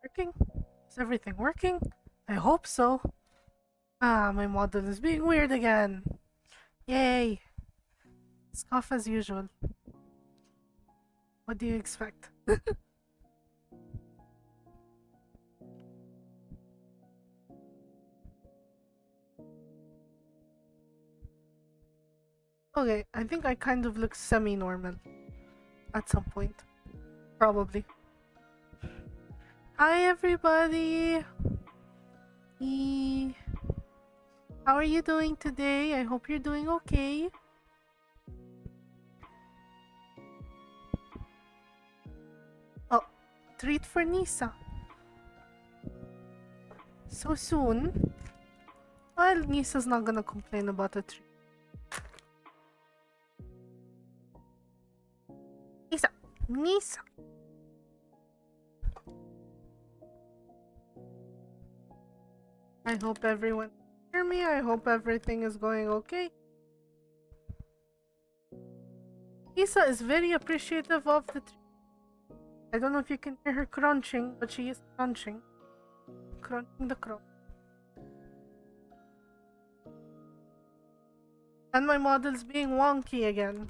Working? Is everything working? I hope so. Ah, my model is being weird again. Yay. Scoff as usual. What do you expect? Okay, I think I kind of look semi-normal at some point. Probably. Hi everybody! E- How are you doing today? I hope you're doing okay. Oh, treat for Nisa. So soon? Well, Nisa's not gonna complain about a treat. Nisa! Nisa! I hope everyone can hear me. I hope everything is going okay. Nisa is very appreciative of the treat. I don't know if you can hear her crunching, but she is crunching. Crunching the crunch. And my model's being wonky again.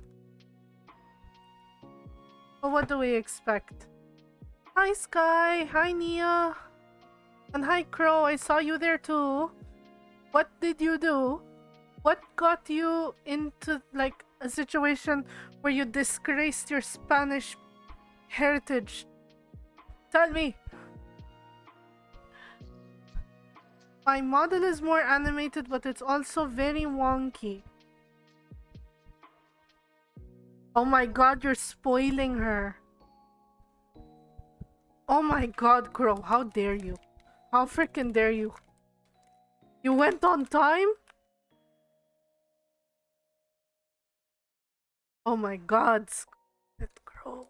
But what do we expect? Hi Sky, hi Nia, and hi Crow, I saw you there too. What did you do? What got you into like a situation where you disgraced your Spanish heritage? Tell me. My model is more animated, but it's also very wonky. Oh my god, you're spoiling her. Oh my god, Crow, how dare you? How freaking dare you? You went on time? Oh my god, Scarlet Crow.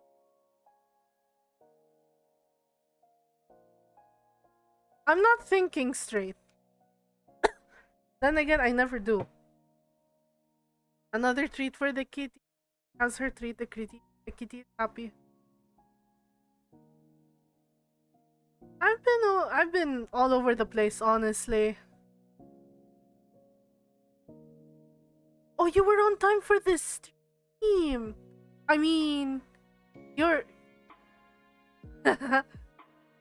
I'm not thinking straight. Then again, I never do. Another treat for the kitty. Has her treat, the kitty. The kitty is happy. I've been all over the place, honestly. Oh, you were on time for this stream. I mean, your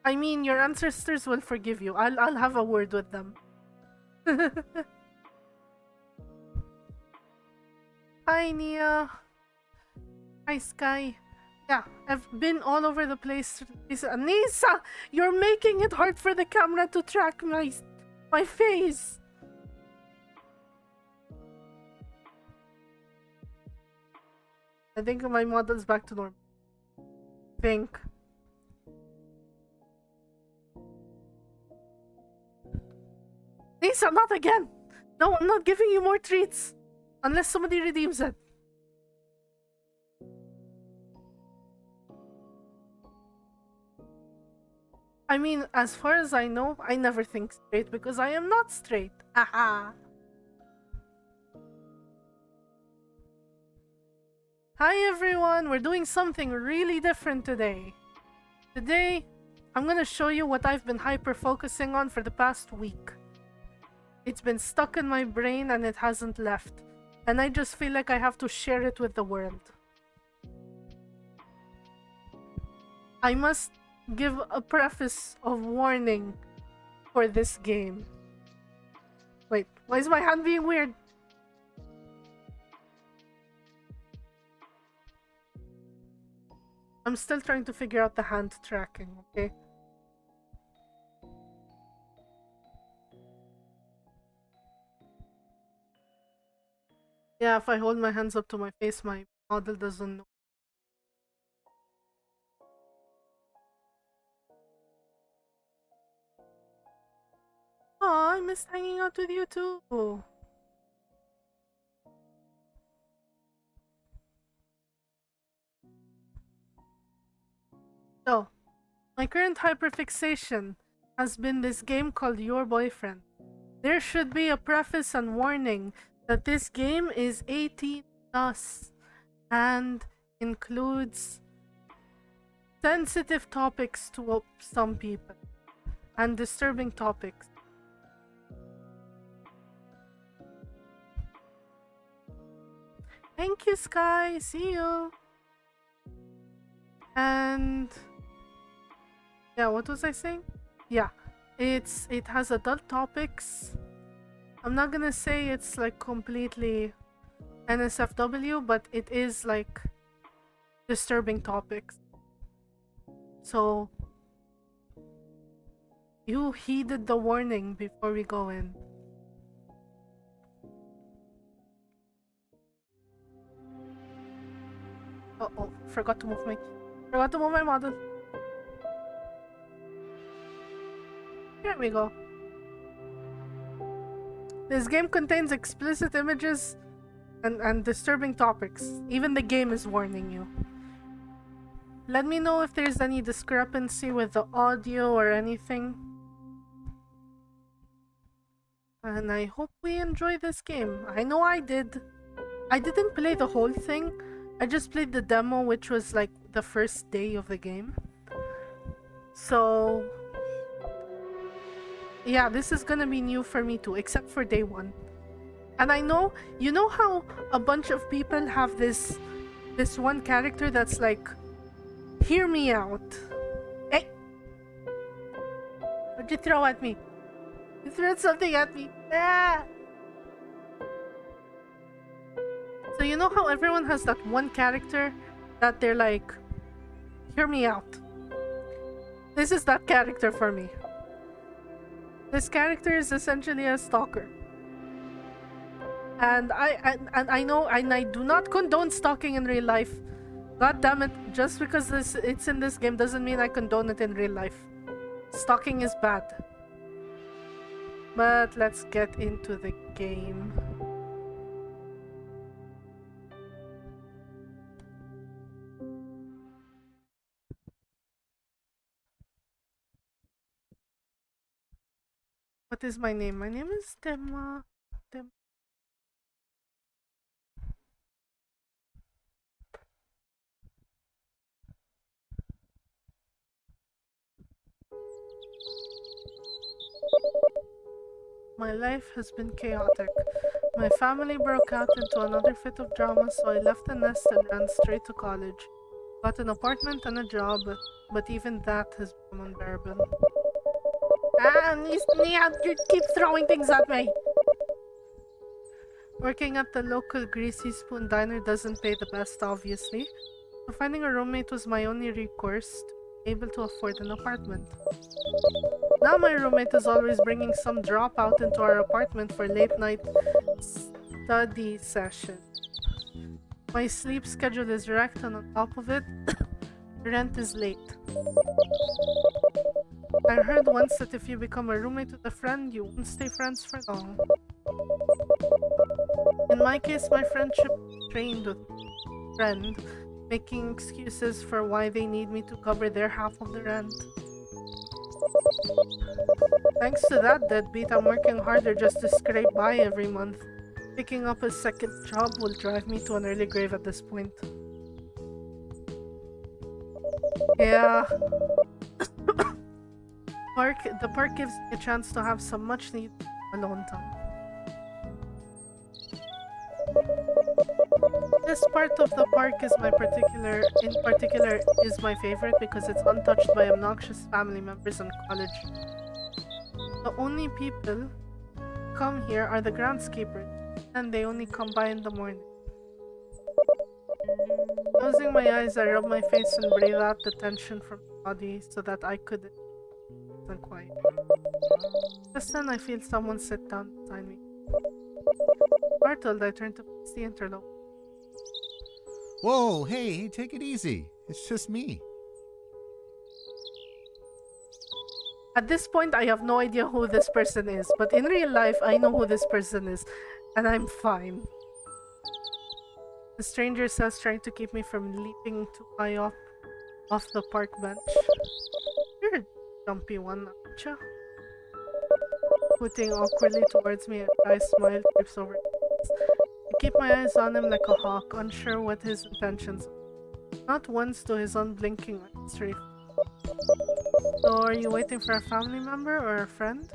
I mean, your ancestors will forgive you. I'll have a word with them. Hi, Nia. Hi, Sky. Yeah, I've been all over the place. Nisa, you're making it hard for the camera to track my face. I think my model's back to normal. Think. Nisa, not again. No, I'm not giving you more treats unless somebody redeems it. I mean, as far as I know, I never think straight because I am not straight. Haha. Hi everyone, we're doing something really different today. Today, I'm gonna show you what I've been hyper focusing on for the past week. It's been stuck in my brain and it hasn't left. And I just feel like I have to share it with the world. I must give a preface of warning for this game. Wait, why is my hand being weird? I'm still trying to figure out the hand tracking, okay? Yeah, if I hold my hands up to my face, my model doesn't know. Oh, I missed hanging out with you too. So, my current hyperfixation has been this game called Your Boyfriend. There should be a preface and warning that this game is 18 plus and includes sensitive topics to some people. and disturbing topics. Thank you, Sky. See you. And yeah, what was I saying? Yeah, it has adult topics. I'm not gonna say it's like completely NSFW, but it is like disturbing topics. So you heeded the warning before we go in. Oh, forgot to move my model. Here we go. This game contains explicit images and disturbing topics. Even the game is warning you. Let me know if there's any discrepancy with the audio or anything. And I hope we enjoy this game. I know I did. I didn't play the whole thing. I just played the demo, which was like the first day of the game. So yeah, this is gonna be new for me too, except for day one. And I know, you know how a bunch of people have this one character that's like, hear me out. Hey! What'd you throw at me? You threw something at me. Ah! So you know how everyone has that one character that they're like, hear me out. This is that character for me. This character is essentially a stalker. And I know, and I do not condone stalking in real life. God damn it, just because it's in this game doesn't mean I condone it in real life. Stalking is bad. But let's get into the game. What is my name? My name is Tema. My life has been chaotic. My family broke out into another fit of drama, so I left the nest and ran straight to college. Got an apartment and a job, but even that has become unbearable. You keep throwing things at me! Working at the local Greasy Spoon Diner doesn't pay the best, obviously. So finding a roommate was my only recourse to be able to afford an apartment. Now my roommate is always bringing some dropout into our apartment for late night study session. My sleep schedule is wrecked, and on top of it, rent is late. I heard once that if you become a roommate with a friend, you won't stay friends for long. In my case, my friendship strained with a friend, making excuses for why they need me to cover their half of the rent. Thanks to that deadbeat, I'm working harder just to scrape by every month. Picking up a second job will drive me to an early grave at this point. Yeah. The park gives me a chance to have some much needed alone time. This part of the park is in particular is my favorite because it's untouched by obnoxious family members and college. The only people who come here are the groundskeepers, and they only come by in the morning. Closing my eyes, I rub my face and breathe out the tension from my body so that I could and quiet. Just then I feel someone sit down beside me. Startled, I turn to face the interloper. Whoa, hey, take it easy. It's just me. At this point, I have no idea who this person is, but in real life, I know who this person is, and I'm fine. The stranger says, trying to keep me from leaping too high off the park bench. You're a jumpy one, aren't you? Putting awkwardly towards me, a shy smile creeps over his face. I keep my eyes on him like a hawk, unsure what his intentions are. Not once do his unblinking eyes strafe. So are you waiting for a family member or a friend?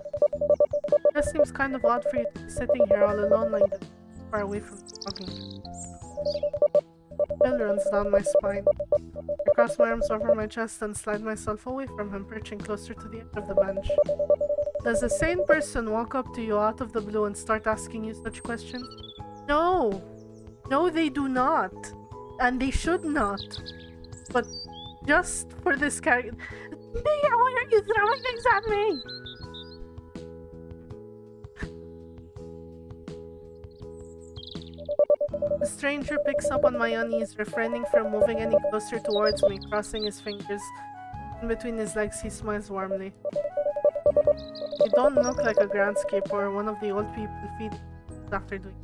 Just seems kind of odd for you to be sitting here all alone like this, far away from talking. Chill runs down my spine. I cross my arms over my chest and slide myself away from him, perching closer to the edge of the bench. Does a sane person walk up to you out of the blue and start asking you such questions? No! No, they do not. And they should not. But just for this character... Mia, why are you throwing things at me? The stranger picks up on my unease, refraining from moving any closer towards me, crossing his fingers. In between his legs, he smiles warmly. You don't look like a groundskeeper or one of the old people feeding after doing.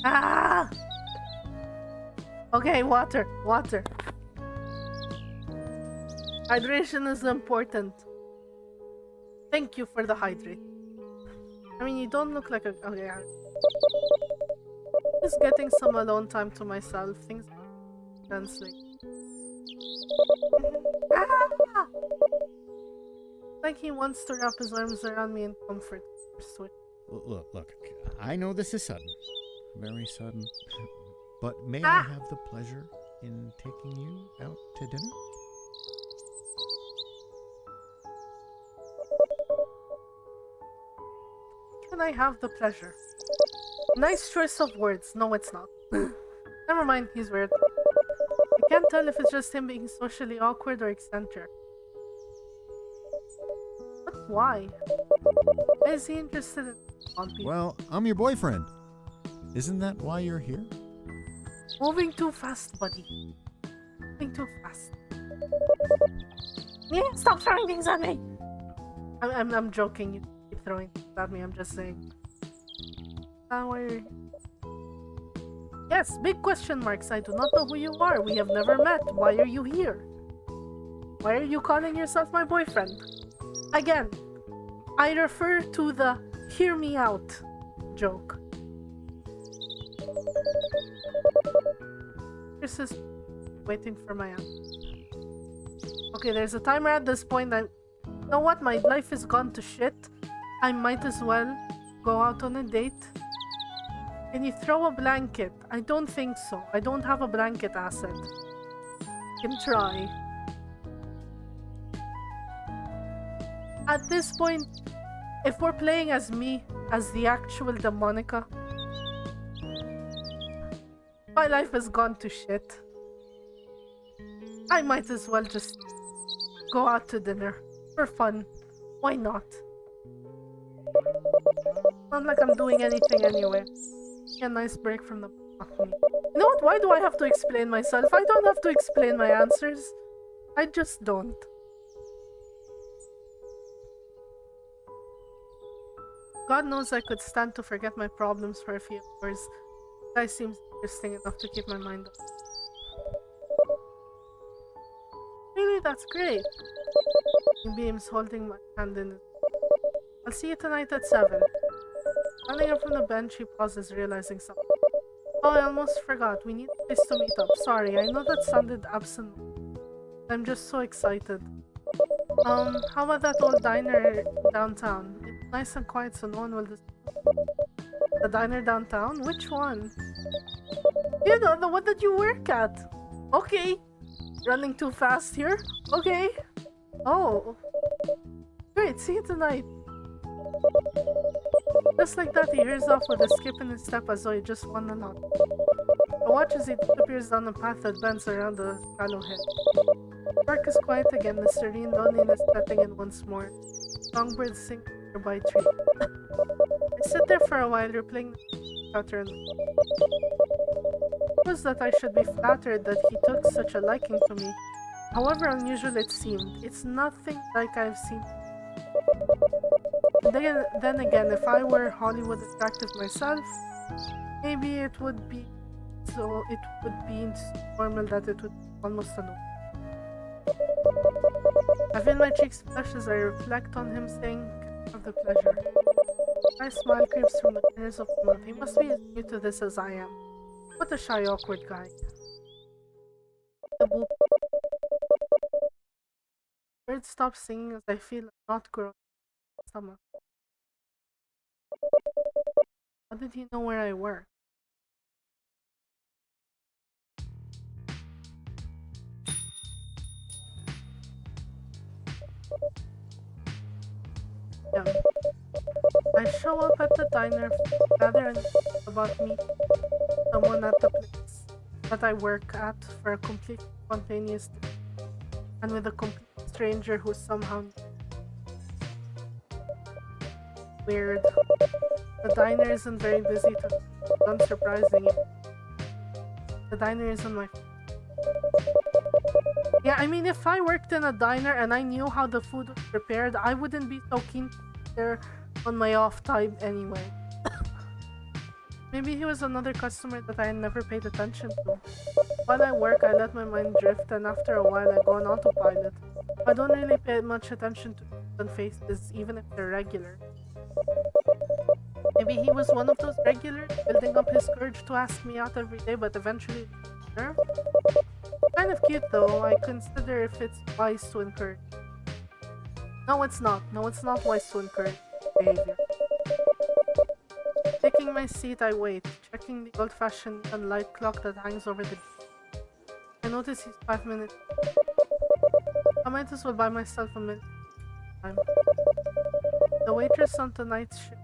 Ah! Okay, water. Hydration is important. Thank you for the hydrate. I mean, you don't look like a... Okay, just getting some alone time to myself. Things translate. Ah! Like he wants to wrap his arms around me in comfort. Look, I know this is sudden. Very sudden. But may I have the pleasure in taking you out to dinner? Can I have the pleasure? Nice choice of words. No, it's not. Never mind, he's weird. I can't tell if it's just him being socially awkward or eccentric. But why? Why is he interested in odd people? Well, I'm your boyfriend. Isn't that why you're here? Moving too fast, buddy. Moving too fast. Yeah, stop throwing things at me! I'm joking. You keep throwing things at me. I'm just saying. Why are you... Yes, big question marks. I do not know who you are. We have never met. Why are you here? Why are you calling yourself my boyfriend? Again, I refer to the hear me out joke. This is waiting for my answer. Okay, there's a timer at this point. You know what? My life has gone to shit. I might as well go out on a date. Can you throw a blanket? I don't think so. I don't have a blanket asset. You can try. At this point, if we're playing as me, as the actual Demonica, my life has gone to shit. I might as well just go out to dinner for fun. Why not? Not like I'm doing anything anyway. A nice break from the... You know what? Why do I have to explain myself? I don't have to explain my answers. I just don't. God knows I could stand to forget my problems for a few hours. This guy seems interesting enough to keep my mind up. Really? That's great. He beams, holding my hand in his... I'll see you tonight at 7. Standing up from the bench, he pauses, realizing something. Oh, I almost forgot. We need a place to meet up. Sorry, I know that sounded absent. I'm just so excited. How about that old diner downtown? It's nice and quiet so no one will The diner downtown? Which one? You know, the one that you work at. Okay. Running too fast here? Okay. Oh. Great, see you tonight. Just like that, he hears off with a skip in his step as though he just won the knot. I watch as he disappears down the path that bends around the shallow hill. The park is quiet again, the serene loneliness setting in once more. Songbirds sing in a nearby tree. I sit there for a while, replaying the chatter and it was that I should be flattered that he took such a liking to me. However unusual it seemed, it's nothing like I've seen. Then again, if I were Hollywood attractive myself, maybe it would be normal that it would be almost a no. I feel my cheeks flush as I reflect on him saying, "Of the pleasure." My smile creeps from the corners of the mouth. He must be as new to this as I am. What a shy, awkward guy. The boop. Birds stop singing as I feel not growing stomach. How did he know where I work? Yeah. I show up at the diner, gather and about me, someone at the place that I work at for a complete spontaneous day, and with a complete stranger who somehow weird. The diner isn't very busy today. Unsurprising. The diner isn't my. Yeah, I mean, if I worked in a diner and I knew how the food was prepared, I wouldn't be so keen to eat there on my off time anyway. Maybe he was another customer that I had never paid attention to. While I work, I let my mind drift, and after a while, I go on autopilot. I don't really pay much attention to human faces, even if they're regular. Maybe he was one of those regulars, building up his courage to ask me out every day, but eventually nerve. Kind of cute though. I consider if it's wise to encourage. No, it's not. No, it's not wise to encourage behavior. Taking my seat, I wait, checking the old-fashioned light clock that hangs over the. I notice he's 5 minutes. I might as well buy myself a minute time. The waitress on tonight's shift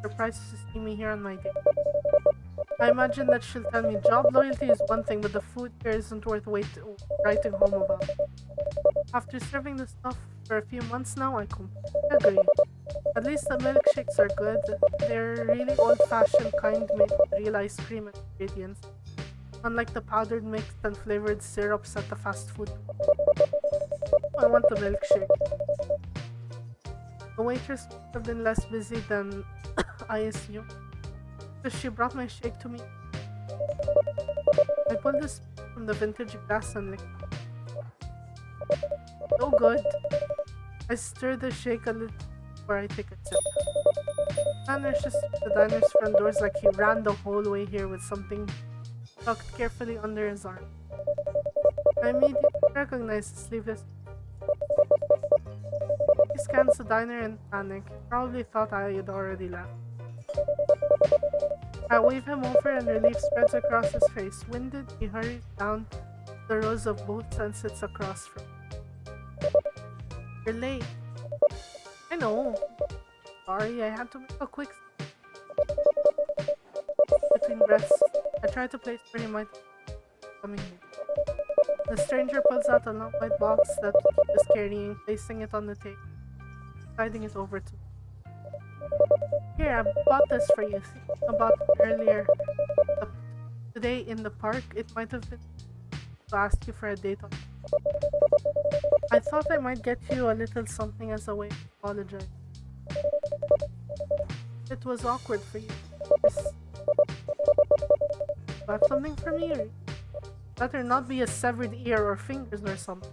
surprised to see me here on my day. I imagine that she'll tell me job loyalty is one thing, but the food here isn't worth writing home about. After serving the stuff for a few months now, I completely agree. At least the milkshakes are good. They're really old-fashioned kind made with real ice cream and ingredients, unlike the powdered mixed and flavored syrups at the fast food. I want the milkshake. The waitress must have been less busy than I assume, because she brought my shake to me. I pulled this from the vintage glass and licked it. So good. I stir the shake a little before I take a sip. Man rushes to the diner's front doors like he ran the whole way here with something tucked carefully under his arm. I immediately recognize the sleeveless. He scans the diner in panic. He probably thought I had already left. I wave him over and relief spreads across his face. Winded, he hurries down the rows of booths and sits across from me. You're late. I know. Sorry, I had to make a quick between breaths. I tried to place where he might be coming here. The stranger pulls out a long white box that he was carrying, placing it on the table, sliding it over to me. Here, I bought this for you. Thinking about it earlier today in the park, it might have been to ask you for a date on. I thought I might get you a little something as a way to apologize. It was awkward for you. Got something for me? Or better not be a severed ear or fingers or something.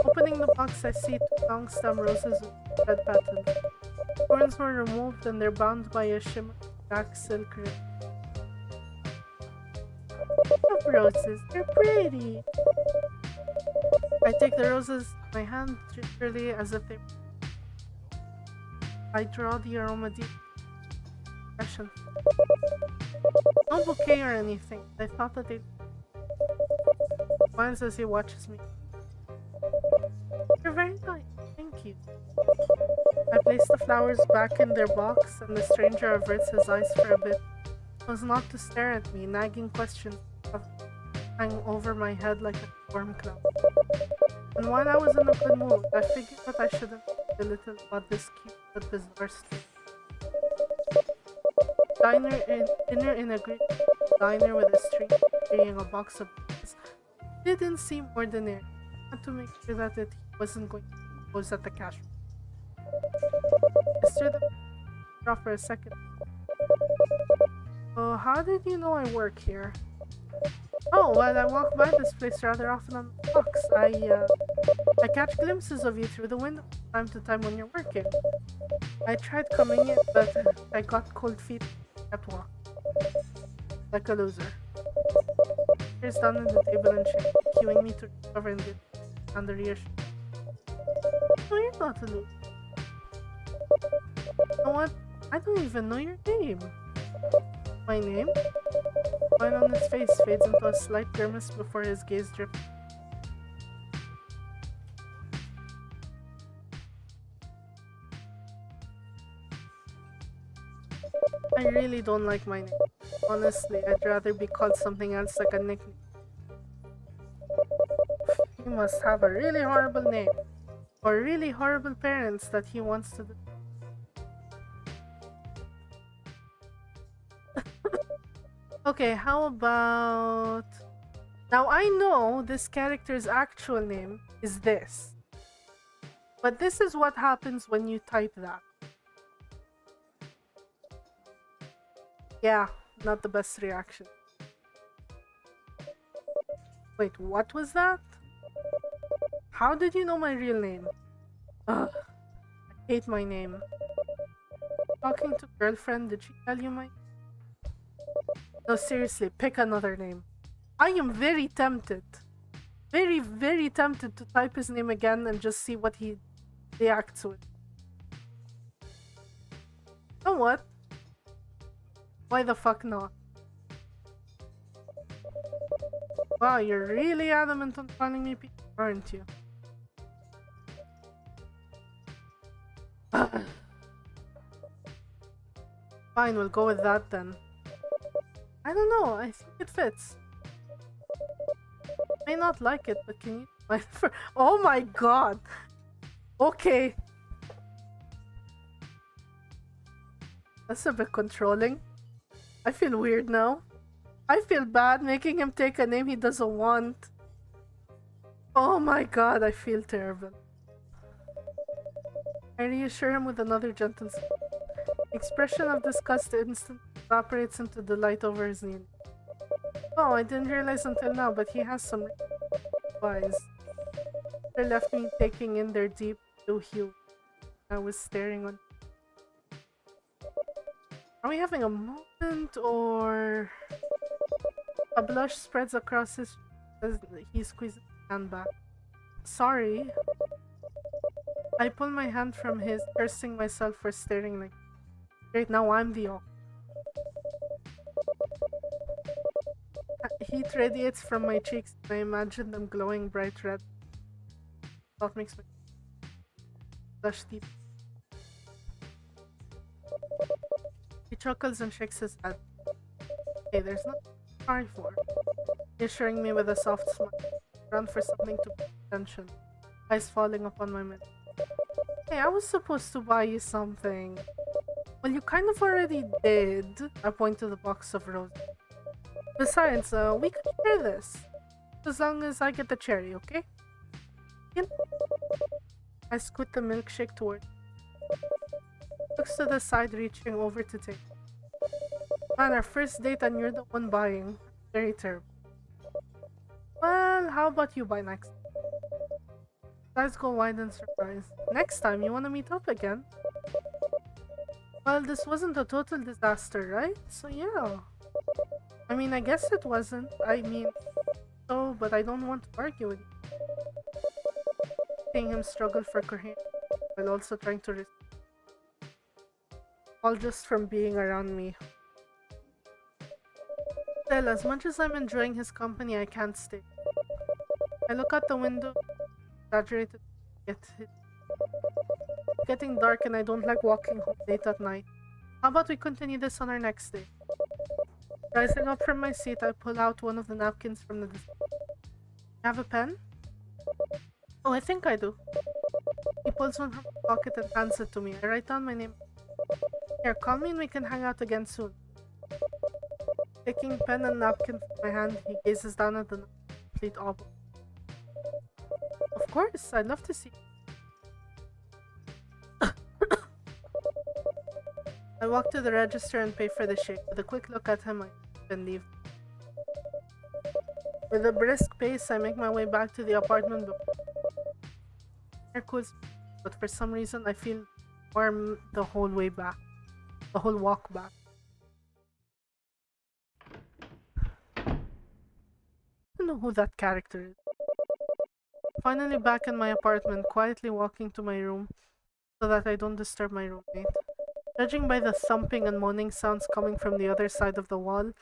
Opening the box, I see two long stem roses with red petals. Thorns were removed and they're bound by a shimmering black silk ribbon. Love roses, they're pretty. I take the roses in my hand gingerly as if they. I draw the aroma deep. Impression. No bouquet or anything. I thought that they. Smiles as he watches me. You're very nice. Thank you. I place the flowers back in their box, and the stranger averts his eyes for a bit. It was not to stare at me, nagging questions hang over my head like a storm cloud. And while I was in a good mood, I figured that I shouldn't think a little about this cute but bizarre story. Dinner in a great diner with a stranger carrying a box of cookies didn't seem ordinary. I had to make sure that he wasn't going to pose at the cash. I stirred the straw for a second. Oh, how did you know I work here? Oh, well, I walk by this place rather often on the walks. I catch glimpses of you through the window from time to time when you're working. I tried coming in, but I got cold feet and kept walking. Like a loser. Here's down on the table and shake, cueing me to recover and get on the rear. No, you're not a loser. You know what? I don't even know your name. My name? Line on his face fades into a slight grimace before his gaze drifts. I really don't like my name. Honestly, I'd rather be called something else like a nickname. He must have a really horrible name. Or really horrible parents that he wants to do. Okay, how about... Now I know this character's actual name is this. But this is what happens when you type that. Yeah, not the best reaction. Wait, what was that? How did you know my real name? Ugh, I hate my name. Talking to girlfriend, did she tell you my... No, seriously, pick another name. I am very tempted. Very, very tempted to type his name again and just see what he reacts with. You know what? Why the fuck not? Wow, you're really adamant on calling me P, aren't you? Fine, we'll go with that then. I don't know, I think it fits. I may not like it, but can you... Oh my god! Okay. That's a bit controlling. I feel weird now. I feel bad making him take a name he doesn't want. Oh my god, I feel terrible. I reassure him with another gentle smile. The expression of disgust instantly evaporates into delight over his knee. Oh, I didn't realize until now, but he has some eyes. They left me taking in their deep blue hue. I was staring on. Are we having a moment, or a blush spreads across his as he squeezes his hand back? Sorry. I pull my hand from his, cursing myself for staring like. Right now, I'm the awkward. Heat radiates from my cheeks, and I imagine them glowing bright red. That makes me blush deep. He chuckles and shakes his head. Hey, there's nothing to be sorry for. Reassuring me with a soft smile. Run for something to pay attention. Eyes falling upon my mitt. Hey, I was supposed to buy you something. Well, you kind of already did. I point to the box of roses. Besides, we could share this. As long as I get the cherry, okay? I scoot the milkshake toward. Looks to the side, reaching over to take. Man, our first date and you're the one buying. Very terrible. Well, how about you buy next? Eyes go wide in surprise. Next time, you wanna meet up again? Well, this wasn't a total disaster, right? So yeah. I mean, I guess it wasn't. I mean, so, but I don't want to argue with you. Seeing him struggle for coherence while also trying to all just from being around me. Still, as much as I'm enjoying his company, I can't stay. I look out the window, exaggerated. It's getting dark and I don't like walking home late at night. How about we continue this on our next day? Rising up from my seat, I pull out one of the napkins from the display. You have a pen? Oh, I think I do. He pulls one from his pocket and hands it to me. I write down my name. Here, call me and we can hang out again soon. Taking pen and napkin from my hand, he gazes down at the complete oval. Of course, I'd love to see. I walk to the register and pay for the shake. With a quick look at him, I then leave. With a brisk pace, I make my way back to the apartment. Air cools, but for some reason, I feel warm the whole way back. The whole walk back. I don't know who that character is. finally back in my apartment, quietly walking to my room so that I don't disturb my roommate. Judging by the thumping and moaning sounds coming from the other side of the wall,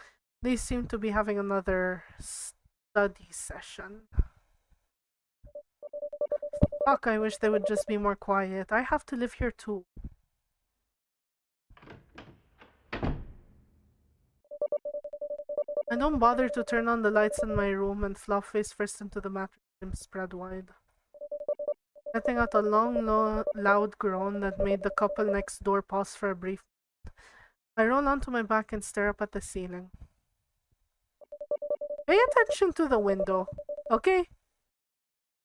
they seem to be having another study session. Fuck, I wish they would just be more quiet. I have to live here too. I don't bother to turn on the lights in my room and flop face first into the mattress and spread wide. Letting out a long, loud groan that made the couple next door pause for a brief moment. I roll onto my back and stare up at the ceiling. Pay attention to the window, okay?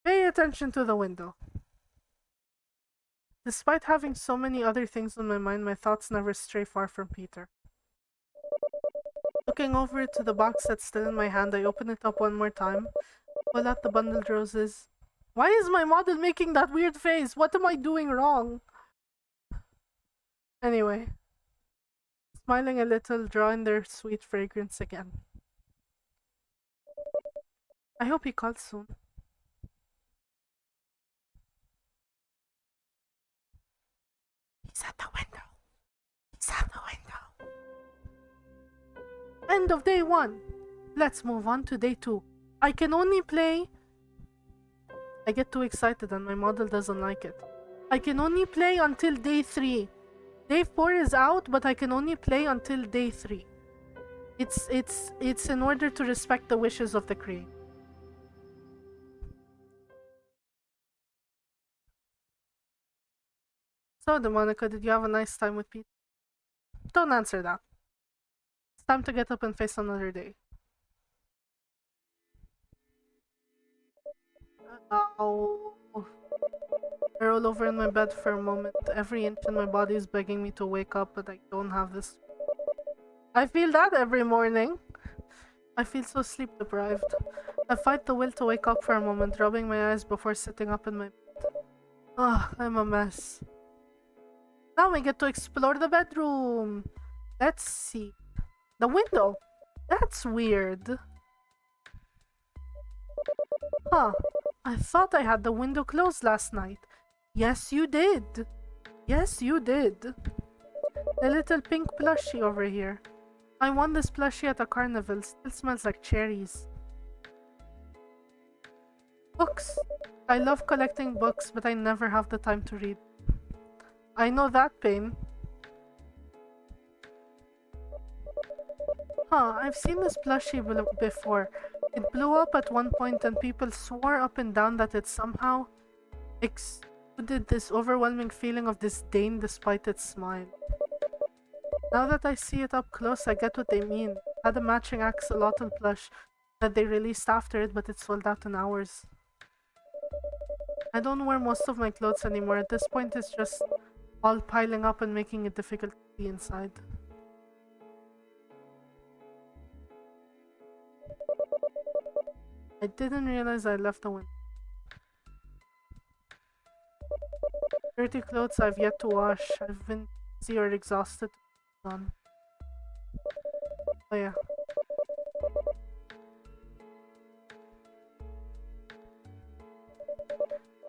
Pay attention to the window. Despite having so many other things on my mind, my thoughts never stray far from Peter. Looking over to the box that's still in my hand, I open it up one more time, pull out the bundled roses. Why is my model making that weird face? What am I doing wrong? Anyway, smiling a little, draw in their sweet fragrance again. I hope he calls soon. He's at the window. He's at the window. End of day 1. Let's move on to day 2. I can only play... I get too excited and my model doesn't like it. I can only play until day 3. Day 4 is out, but I can only play until day 3. It's in order to respect the wishes of the creator. So, Demonica, did you have a nice time with Pete? Don't answer that. It's time to get up and face another day. Oh. I roll over in my bed for a moment. Every inch in my body is begging me to wake up, but I don't have this. I feel that every morning. I feel so sleep deprived. I fight the will to wake up for a moment, rubbing my eyes before sitting up in my bed. Ugh, I'm a mess. Now we get to explore the bedroom. Let's see. The window. That's weird. Huh. I thought I had the window closed last night. Yes, you did. Yes, you did. The little pink plushie over here. I won this plushie at a carnival. Still smells like cherries. Books. I love collecting books, but I never have the time to read. I know that pain. Huh, I've seen this plushie before. It blew up at one point and people swore up and down that it somehow exuded this overwhelming feeling of disdain despite its smile. Now that I see it up close, I get what they mean. It had a matching axolotl plush that they released after it, but it sold out in hours. I don't wear most of my clothes anymore. At this point, it's just all piling up and making it difficult to be inside. I didn't realize I left the window. Dirty clothes I've yet to wash. I've been busy or exhausted. Done. Oh yeah.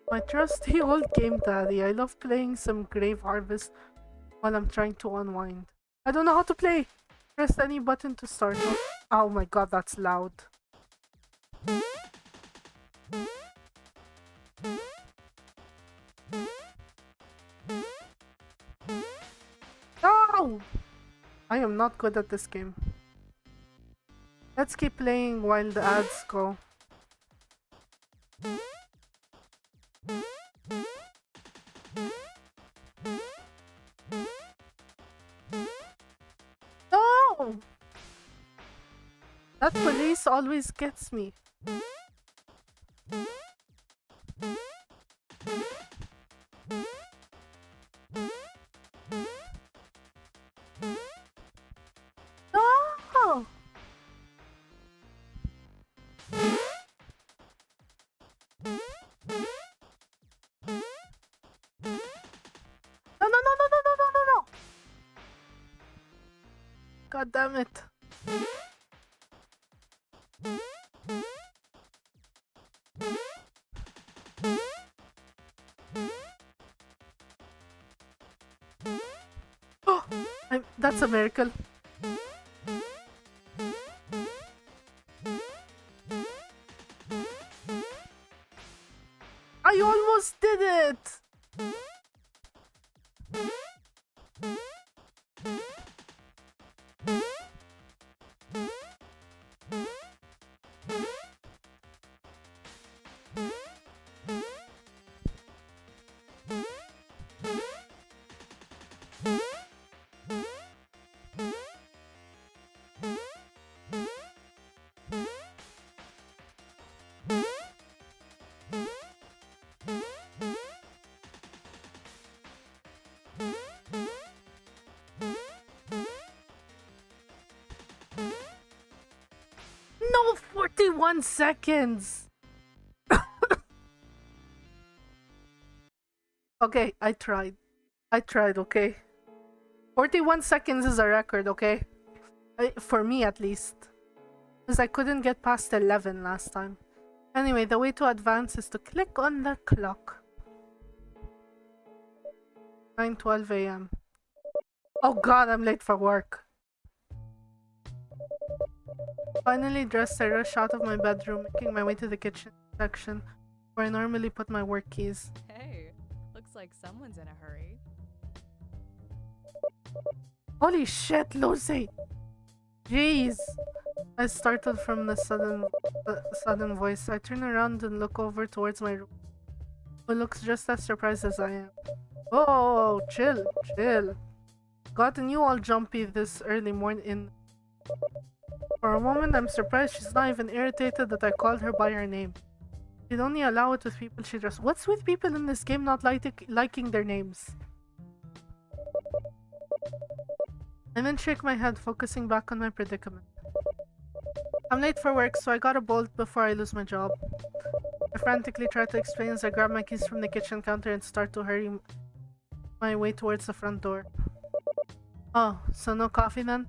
My trusty old game daddy. I love playing some Grave Harvest while I'm trying to unwind. I don't know how to play. Press any button to start. Oh my god, that's loud. No! I am not good at this game. Let's keep playing while the ads go. No! That police always gets me. No! No. God damn it. That's a miracle. I almost did it! No, 41 seconds! Okay, I tried. Okay? 41 seconds is a record, okay? For me, at least. Because I couldn't get past 11 last time. Anyway, the way to advance is to click on the clock. 9:12 a.m. Oh god, I'm late for work. Finally dressed, I rush out of my bedroom, making my way to the kitchen section, where I normally put my work keys. Hey, looks like someone's in a hurry. Holy shit, Lucy! Jeez! I startled from the sudden voice. I turn around and look over towards my room, who looks just as surprised as I am. Oh, chill. Gotten you all jumpy this early morning. For a moment, I'm surprised she's not even irritated that I called her by her name. She'd only allow it with people she trusts. What's with people in this game not liking their names? I then shake my head, focusing back on my predicament. I'm late for work, so I gotta bolt before I lose my job. I frantically try to explain as I grab my keys from the kitchen counter and start to hurry my way towards the front door. Oh, so no coffee then?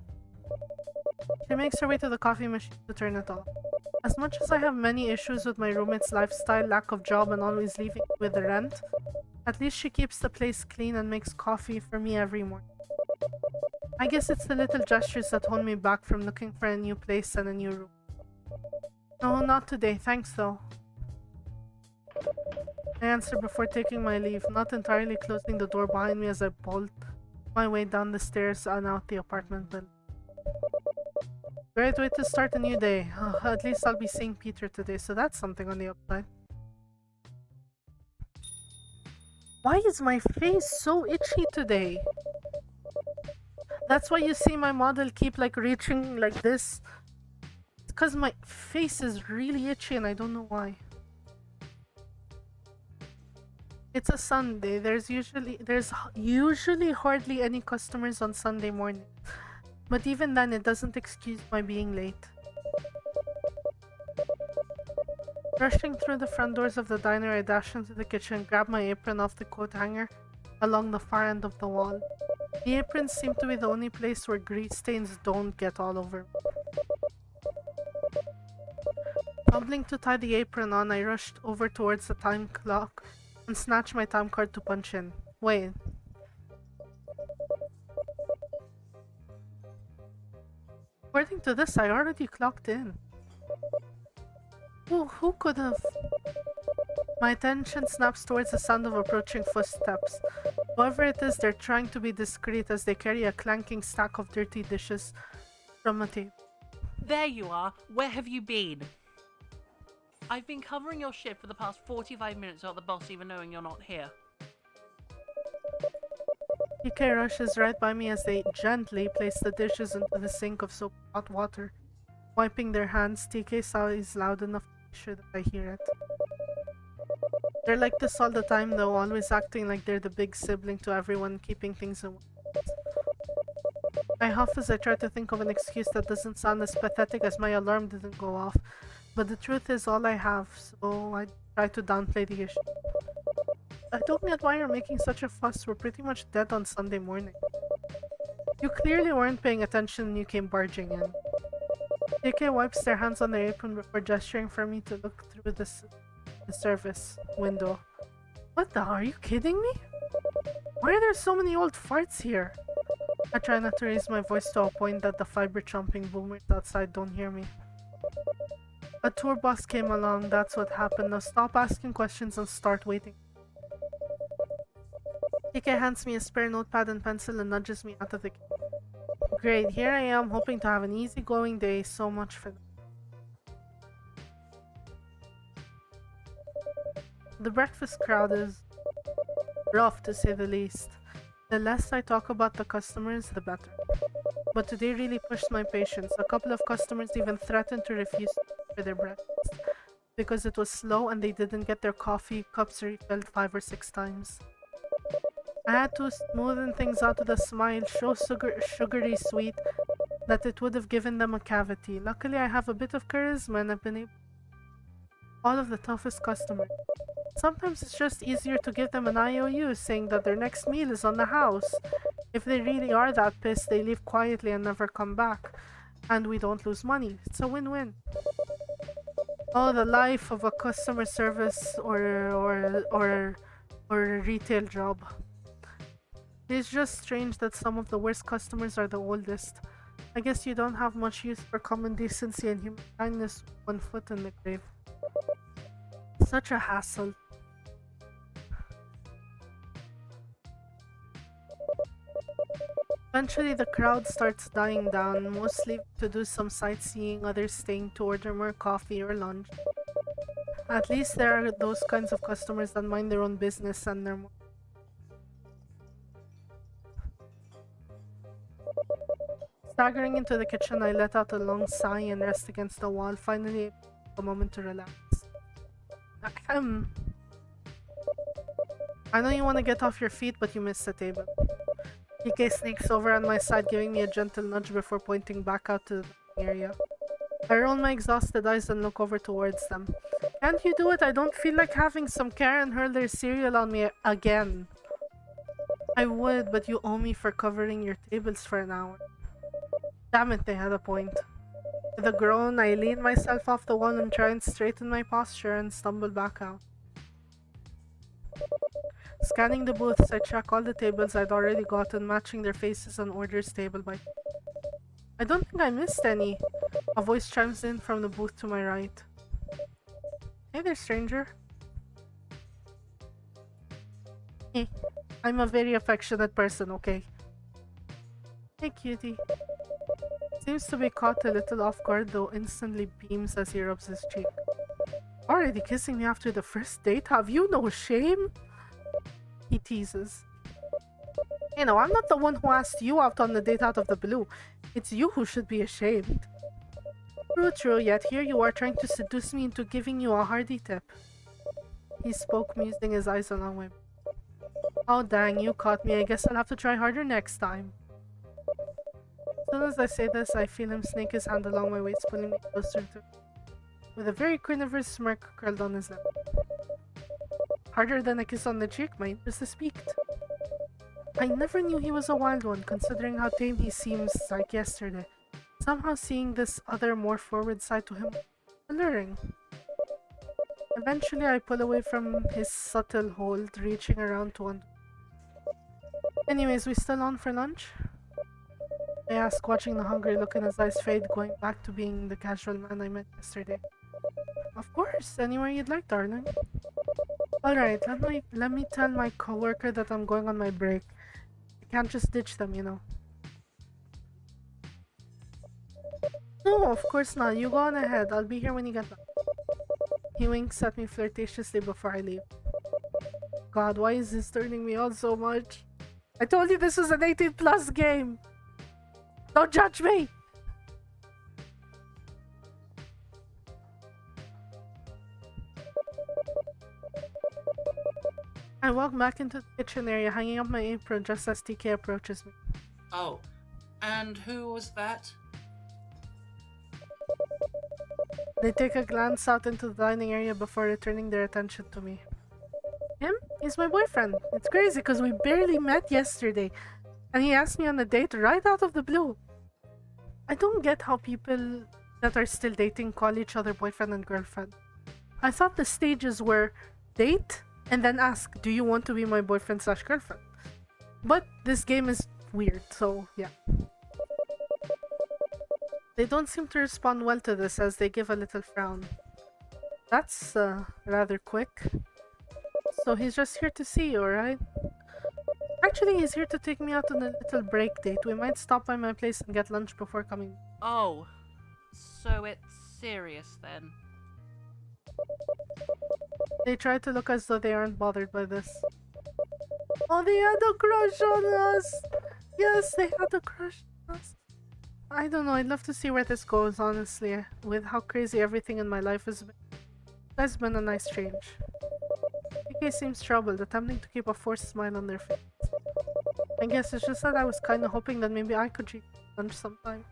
She makes her way to the coffee machine to turn it off. As much as I have many issues with my roommate's lifestyle, lack of job, and always leaving with the rent, at least she keeps the place clean and makes coffee for me every morning. I guess it's the little gestures that hold me back from looking for a new place and a new room. No, not today, thanks though. I answer before taking my leave, not entirely closing the door behind me as I bolt my way down the stairs and out the apartment building. Great way to start a new day. At least I'll be seeing Peter today, so that's something on the upside. Why is my face so itchy today? That's why you see my model keep like reaching like this. It's because my face is really itchy and I don't know why. It's a Sunday. There's usually hardly any customers on Sunday morning. But even then, it doesn't excuse my being late. Rushing through the front doors of the diner, I dash into the kitchen, grab my apron off the coat hanger along the far end of the wall. The aprons seem to be the only place where grease stains don't get all over me. Fumbling to tie the apron on, I rushed over towards the time clock and snatched my time card to punch in. Wait. According to this, I already clocked in. Who could have? My attention snaps towards the sound of approaching footsteps. Whoever it is, they're trying to be discreet as they carry a clanking stack of dirty dishes from a table. There you are. Where have you been? I've been covering your shift for the past 45 minutes without the boss even knowing you're not here. PK rushes right by me as they gently place the dishes into the sink of soap hot water. Wiping their hands, TK sighs loud enough to make sure that I hear it. They're like this all the time though, always acting like they're the big sibling to everyone, keeping things in order. I huff as I try to think of an excuse that doesn't sound as pathetic as my alarm didn't go off, but the truth is all I have, so I try to downplay the issue. I don't get why you're making such a fuss. We're pretty much dead on Sunday morning. You clearly weren't paying attention when you came barging in. JK wipes their hands on their apron before gesturing for me to look through the service window. What the? Are you kidding me? Why are there so many old farts here? I try not to raise my voice to a point that the fiber chomping boomers outside don't hear me. A tour bus came along, that's what happened. Now stop asking questions and start waiting. TK hands me a spare notepad and pencil and nudges me out of the queue. Great, here I am hoping to have an easygoing day, so much for that. The breakfast crowd is rough to say the least. The less I talk about the customers, the better. But today really pushed my patience. A couple of customers even threatened to refuse for their breakfast because it was slow and they didn't get their coffee cups refilled 5 or 6 times. I had to smoothen things out with a smile so sugary sweet that it would have given them a cavity. Luckily, I have a bit of charisma and I've been able all of the toughest customers. Sometimes it's just easier to give them an IOU saying that their next meal is on the house. If they really are that pissed, they leave quietly and never come back. And we don't lose money. It's a win-win. Oh, the life of a customer service or a retail job. It's just strange that some of the worst customers are the oldest. I guess you don't have much use for common decency and human kindness with one foot in the grave. Such a hassle. Eventually the crowd starts dying down, mostly to do some sightseeing, others staying to order more coffee or lunch. At least there are those kinds of customers that mind their own business and they're more. Staggering into the kitchen, I let out a long sigh and rest against the wall, finally a moment to relax. I know you want to get off your feet, but you missed the table. PK sneaks over on my side, giving me a gentle nudge before pointing back out to the dining area. I roll my exhausted eyes and look over towards them. Can't you do it? I don't feel like having some Karen hurl their cereal on me again. I would, but you owe me for covering your tables for an hour. Damn it, they had a point. With a groan, I lean myself off the wall and try and straighten my posture and stumble back out. Scanning the booths, I check all the tables I'd already gotten, matching their faces and orders table by table. I don't think I missed any. A voice chimes in from the booth to my right. Hey there, stranger. Hey, I'm a very affectionate person, okay? Hey, cutie. Seems to be caught a little off guard, though instantly beams as he rubs his cheek. Already kissing me after the first date? Have you no shame? He teases. You know, I'm not the one who asked you out on the date out of the blue. It's you who should be ashamed. True, yet here you are trying to seduce me into giving you a hearty tip. He spoke, musing his eyes along my... Oh dang, you caught me. I guess I'll have to try harder next time. As soon as I say this, I feel him snake his hand along my waist, pulling me closer to... with a very carnivorous smirk curled on his lip. Harder than a kiss on the cheek, my interest is piqued. I never knew he was a wild one, considering how tame he seems like yesterday. Somehow seeing this other, more forward side to him alluring. Eventually, I pull away from his subtle hold, reaching around to one. Anyways, we still on for lunch? I ask, watching the hungry look in his eyes fade, going back to being the casual man I met yesterday. Of course, anywhere you'd like, darling. Alright, let me tell my coworker that I'm going on my break. I can't just ditch them, you know. No, of course not. You go on ahead. I'll be here when you get back. He winks at me flirtatiously before I leave. God, why is this turning me on so much? I told you this was an 18+ game! Don't judge me! I walk back into the kitchen area, hanging up my apron just as TK approaches me. Oh, and who was that? They take a glance out into the dining area before returning their attention to me. Him? He's my boyfriend. It's crazy because we barely met yesterday, and he asked me on a date right out of the blue. I don't get how people that are still dating call each other boyfriend and girlfriend. I thought the stages were date and then ask, do you want to be my boyfriend/girlfriend? But this game is weird, so yeah. They don't seem to respond well to this as they give a little frown. That's rather quick. So he's just here to see you, right? Actually, he's here to take me out on a little break date. We might stop by my place and get lunch before coming. Oh, so it's serious then. They try to look as though they aren't bothered by this. Oh, they had a crush on us! Yes, they had a crush on us. I don't know, I'd love to see where this goes, honestly. With how crazy everything in my life has been. That's been a nice change. PK seems troubled, attempting to keep a forced smile on their face. I guess it's just that I was kinda hoping that maybe I could treat lunch sometime.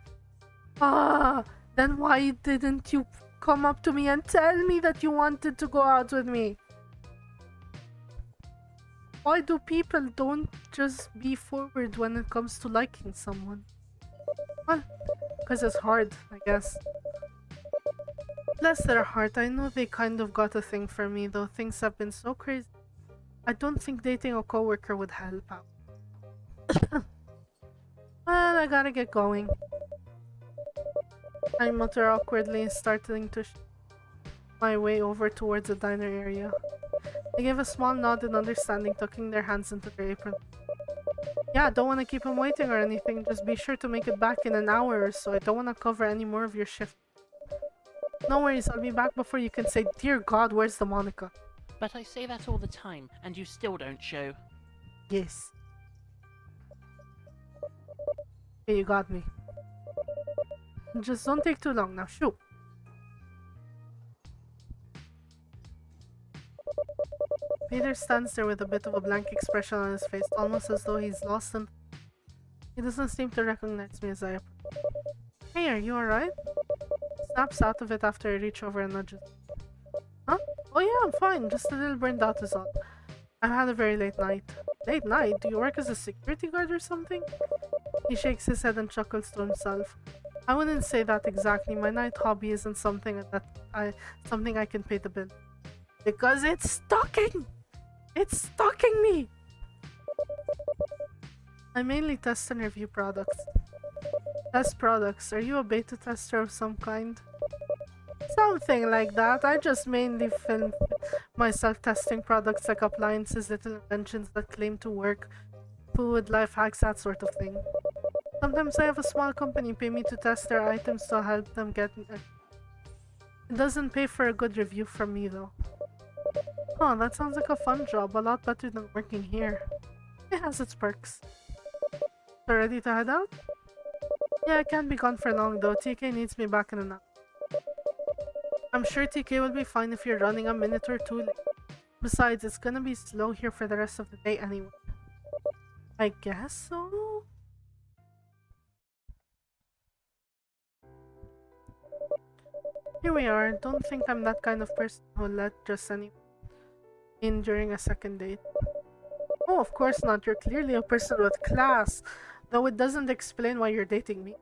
Ah! Then why didn't you come up to me and tell me that you wanted to go out with me? Why do people don't just be forward when it comes to liking someone? Well, because it's hard, I guess. Bless their heart, I know they kind of got a thing for me, though things have been so crazy. I don't think dating a coworker would help out. Well, I gotta get going. I mutter awkwardly, starting to my way over towards the diner area. They give a small nod in understanding, tucking their hands into their apron. Yeah, don't want to keep him waiting or anything, just be sure to make it back in an hour or so. I don't want to cover any more of your shift. No worries, I'll be back before you can say, "Dear God, where's the Monica?" But I say that all the time, and you still don't show. Yes. Okay, you got me. Just don't take too long now, shoot. Peter stands there with a bit of a blank expression on his face, almost as though he's lost and he doesn't seem to recognize me as I approach. Hey, are you alright? Snaps out of it after I reach over and nudges. Huh? Oh yeah, I'm fine, just a little burned out is all. I've had a very late night. Late night? Do you work as a security guard or something? He shakes his head and chuckles to himself. I wouldn't say that exactly. My night hobby isn't something I can pay the bill. Because it's stalking! It's stalking me! I mainly test and review products. Test products. Are you a beta tester of some kind? Something like that. I just mainly film myself testing products like appliances, little inventions that claim to work, food, life hacks, that sort of thing. Sometimes I have a small company pay me to test their items to help them get it. It doesn't pay for a good review from me though. Oh, that sounds like a fun job, a lot better than working here. It has its perks. So ready to head out? Yeah, I can't be gone for long though. TK needs me back in an hour. I'm sure TK will be fine if you're running a minute or two late. Besides, it's gonna be slow here for the rest of the day anyway. I guess so? Here we are. Don't think I'm that kind of person who'll let just anyone in during a second date. Oh, of course not. You're clearly a person with class, though it doesn't explain why you're dating me.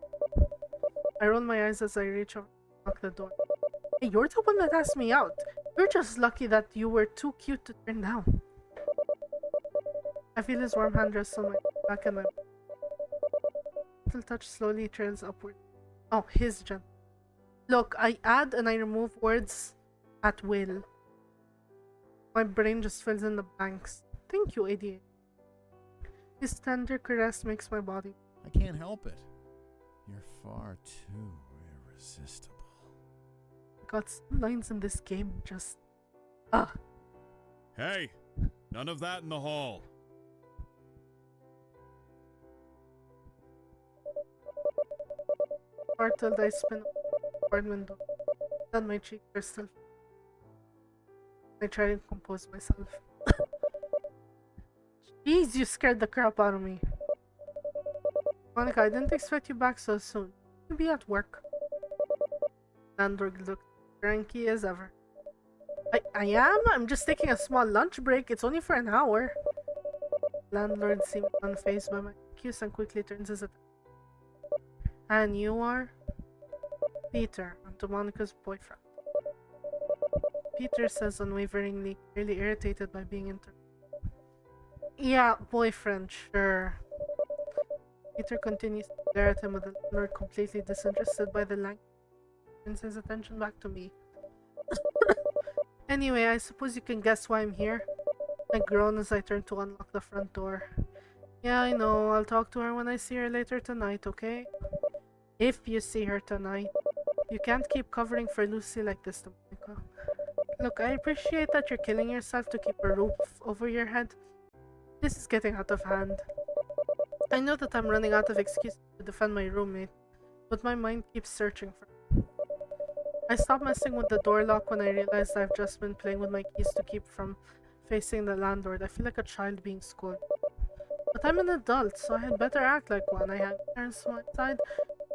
I roll my eyes as I reach over and knock the door. Hey, you're the one that asked me out. You're just lucky that you were too cute to turn down. I feel his warm hand rest on my back and my little touch slowly trails upward. Oh, his gentle. Look, I add and I remove words at will. My brain just fills in the blanks. Thank you, 88. His tender caress makes my body. I can't help it. You're far too irresistible. Got some lines in this game just. Hey, none of that in the hall. Startled, I spin toward window. Then my cheeks are still. I try to compose myself. Jeez, you scared the crap out of me. Monica, I didn't expect you back so soon. You'll be at work. Landlord looked cranky as ever. I am? I'm just taking a small lunch break. It's only for an hour. Landlord seemed unfazed by my excuse and quickly turns his attention. And you are? Peter, I'm to Monica's boyfriend. Peter says unwaveringly, clearly irritated by being interrupted. Yeah, boyfriend, sure. Peter continues to stare at him with the landlord completely disinterested by the language, turns his attention back to me. Anyway, I suppose you can guess why I'm here. I groan as I turn to unlock the front door. Yeah, I know. I'll talk to her when I see her later tonight, okay? If you see her tonight. You can't keep covering for Lucy like this, Dominica. Look, I appreciate that you're killing yourself to keep a roof over your head. This is getting out of hand. I know that I'm running out of excuses to defend my roommate, but my mind keeps searching for her. I stop messing with the door lock when I realize I've just been playing with my keys to keep from facing the landlord. I feel like a child being scolded. But I'm an adult, so I had better act like one. I hang parents to my side,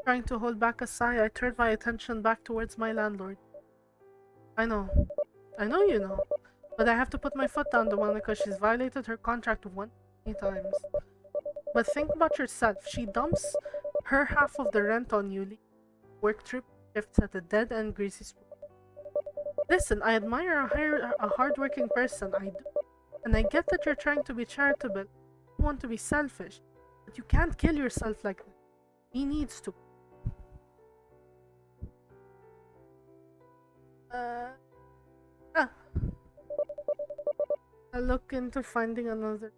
trying to hold back a sigh. I turn my attention back towards my landlord. I know you know. But I have to put my foot down the one because she's violated her contract 1 times. But think about yourself. She dumps her half of the rent on you, work trip shifts at a dead-end greasy spoon. Listen, I admire a hard-working person, I do. And I get that you're trying to be charitable. You want to be selfish. But you can't kill yourself like that. He needs to. I look into finding another.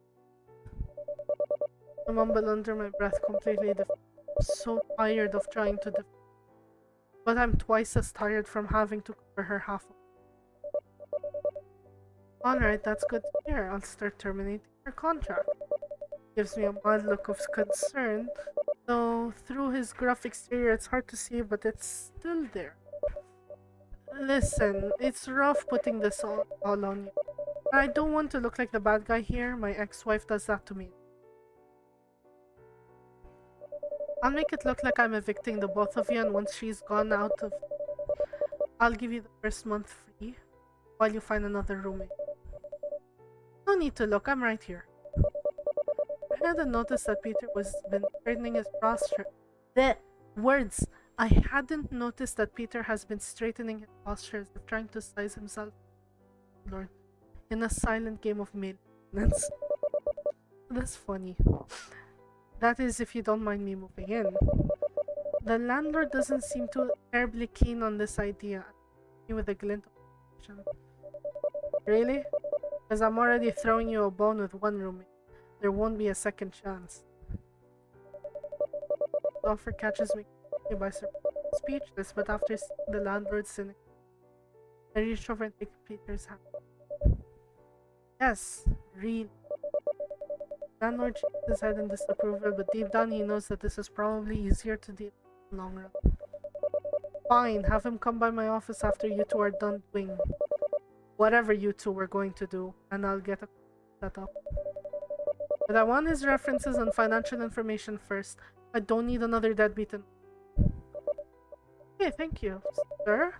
I mumble under my breath, completely so tired of trying to but I'm twice as tired from having to cover her half. Alright, that's good to hear. I'll start terminating her contract. Gives me a mild look of concern, though through his gruff exterior it's hard to see, but it's still there. Listen, it's rough putting this all on you. I don't want to look like the bad guy here. My ex-wife does that to me. I'll make it look like I'm evicting the both of you, and once she's gone out of... I'll give you the first month free while you find another roommate. No need to look, I'm right here. I hadn't noticed that Peter was been straightening his posture. The words! I hadn't noticed that Peter has been straightening his posture as if trying to size himself, Lord, in a silent game of maintenance. That's funny. That is, if you don't mind me moving in. The landlord doesn't seem too terribly keen on this idea. With a glint of suspicion. Really? Because I'm already throwing you a bone with one roommate. There won't be a second chance. The offer catches me by surprise. Speechless, but after seeing the landlord's cynic, I reach over and take Peter's hand. Yes, really. Landlord shakes his head in disapproval, but deep down he knows that this is probably easier to deal with in the long run. Fine, have him come by my office after you two are done doing whatever you two were going to do, and I'll get a set up. But I want his references and financial information first. I don't need another deadbeat. Okay, thank you, sir.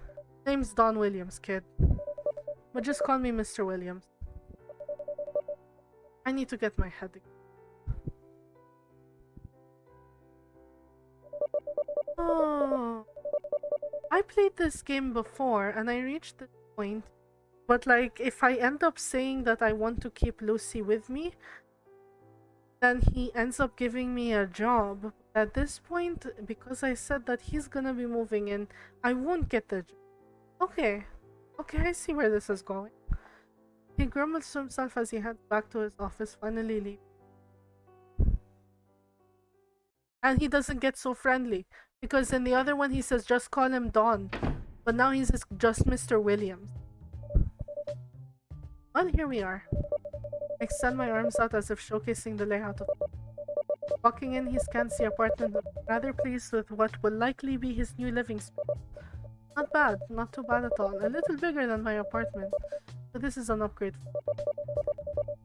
Name's Don Williams, kid. But just call me Mr. Williams. I need to get my head again. Oh, I played this game before and I reached the point, but like if I end up saying that I want to keep Lucy with me, then he ends up giving me a job. At this point, because I said that he's gonna be moving in, I won't get the job. Okay, I see where this is going. He grumbles to himself as he heads back to his office, finally leaving. And he doesn't get so friendly, because in the other one he says just call him Don, but now he's just Mr. Williams. Well, here we are. I extend my arms out as if showcasing the layout of it. Walking in, he scans the apartment, rather pleased with what will likely be his new living space. Not bad, not too bad at all. A little bigger than my apartment, but this is an upgrade.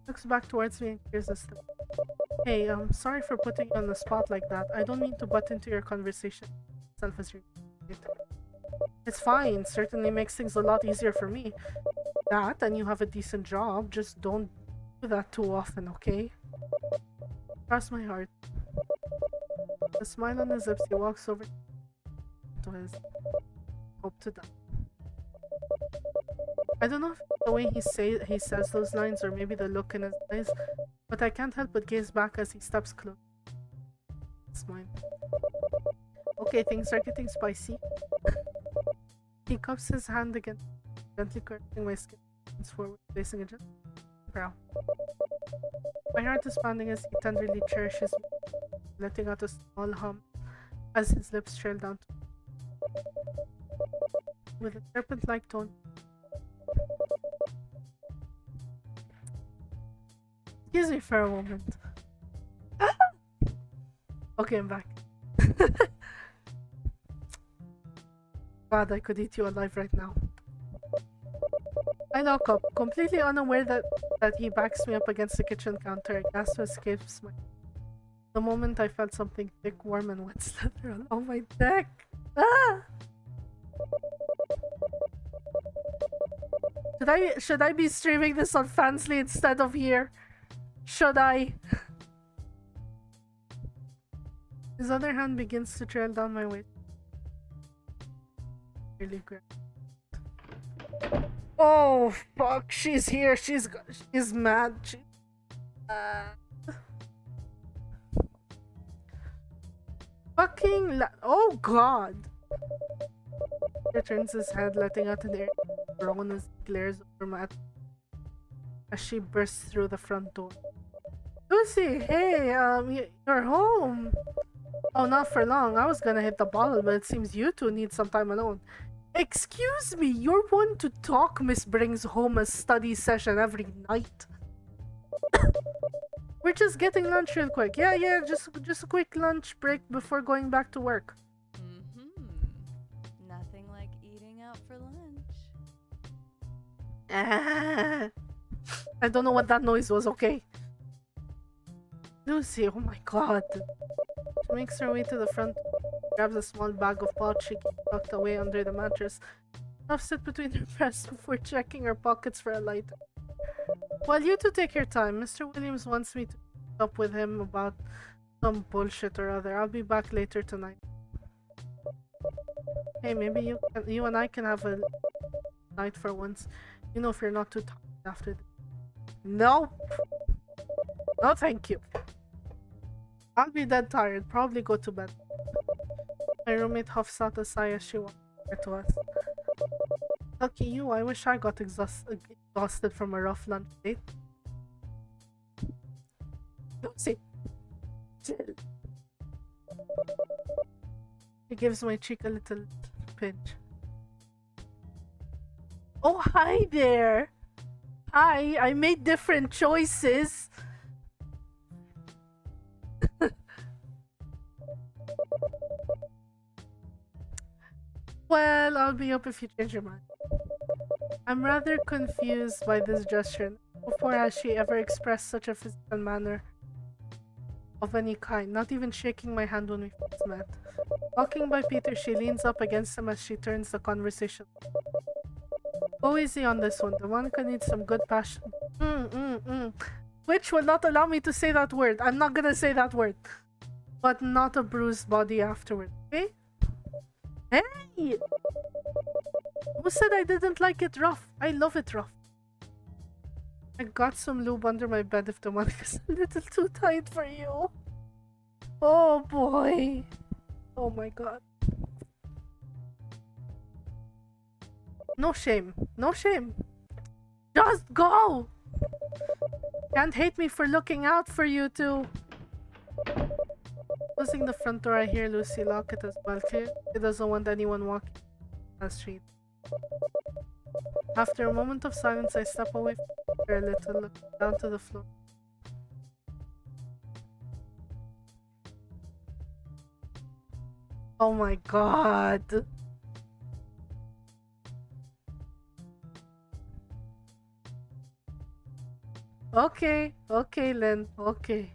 Looks back towards me and clears his throat. Hey, sorry for putting you on the spot like that. I don't mean to butt into your conversation. Self as It's fine. Certainly makes things a lot easier for me. That, and you have a decent job. Just don't do that too often, okay? Cross my heart. The smile on his lips, he walks over to his hope to die. I don't know if it's the way he says those lines or maybe the look in his eyes, but I can't help but gaze back as he steps close. Okay, things are getting spicy. He cups his hand again, gently caressing my skin, leans forward, placing a gentle brow. My heart is pounding as he tenderly cherishes me, letting out a small hum as his lips trail down to me. With a serpent-like tone. Excuse me for a moment. Okay, I'm back. God, I could eat you alive right now. I lock up, completely unaware that he backs me up against the kitchen counter. A gasp escapes my. The moment I felt something thick, warm, and wet slither along my neck. Ah! Should I be streaming this on Fansly instead of here? Should I? His other hand begins to trail down my waist. Really great. Oh fuck! She's here. She's mad. She's mad. Fucking oh god! He turns his head, letting out an air groan as he glares over my as she bursts through the front door. Lucy, hey, you're home. Oh, not for long. I was gonna hit the bottle, but it seems you two need some time alone. Excuse me, you're one to talk. Miss brings home a study session every night. We're just getting lunch real quick. Yeah, just a quick lunch break before going back to work. Nothing like eating out for lunch. I don't know what that noise was, okay? Lucy, oh my god. She makes her way to the front, grabs a small bag of pot she keeps tucked away under the mattress, stuffs it between her breasts before checking her pockets for a lighter. While you two take your time, Mr. Williams wants me to meet up with him about some bullshit or other. I'll be back later tonight. Hey, maybe you and I can have a night for once. You know, if you're not too tired after this. Nope. No, thank you. I'll be dead tired. Probably go to bed. My roommate huffs out a sigh as she walks over to us. Lucky you, I wish I got exhausted from a rough lunch date. Lucy. Chill. He gives my cheek a little pinch. Oh, hi there. Hi, I made different choices. Well, I'll be up if you change your mind. I'm rather confused by this gesture. Before has she ever expressed such a physical manner of any kind, not even shaking my hand when we first met. Walking by Peter, she leans up against him as she turns the conversation. Go easy on this one. The Monica needs some good passion. Which will not allow me to say that word. I'm not gonna say that word. But not a bruised body afterward, okay? Hey! Who said I didn't like it rough? I love it rough. I got some lube under my bed if the Monica's a little too tight for you. Oh boy. Oh my god. No shame. No shame. Just go! Can't hate me for looking out for you two. Closing the front door, I hear Lucy lock it as well. She doesn't want anyone walking down the street. After a moment of silence, I step away from her a little, look down to the floor. Oh my god. Okay, Lynn, okay.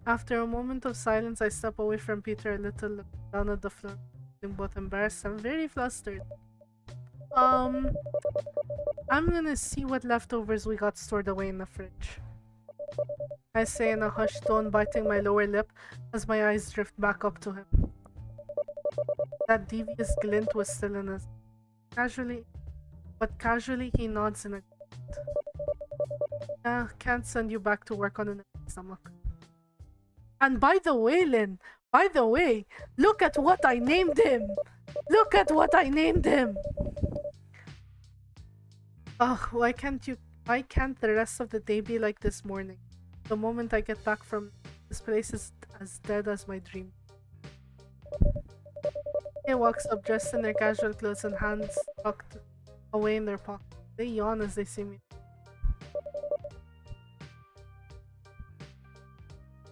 After a moment of silence, I step away from Peter a little, look down at the floor, feeling both embarrassed and very flustered. I'm gonna see what leftovers we got stored away in the fridge. I say in a hushed tone, biting my lower lip as my eyes drift back up to him. That devious glint was still in his casually he nods in agreement. Can't send you back to work on an empty stomach. And by the way, Lynn, By the way, look at what I named him. Look at what I named him. Ugh, why can't the rest of the day be like this morning? The moment I get back from this place is as dead as my dream. They walks up dressed in their casual clothes and hands tucked away in their pockets. They yawn as they see me.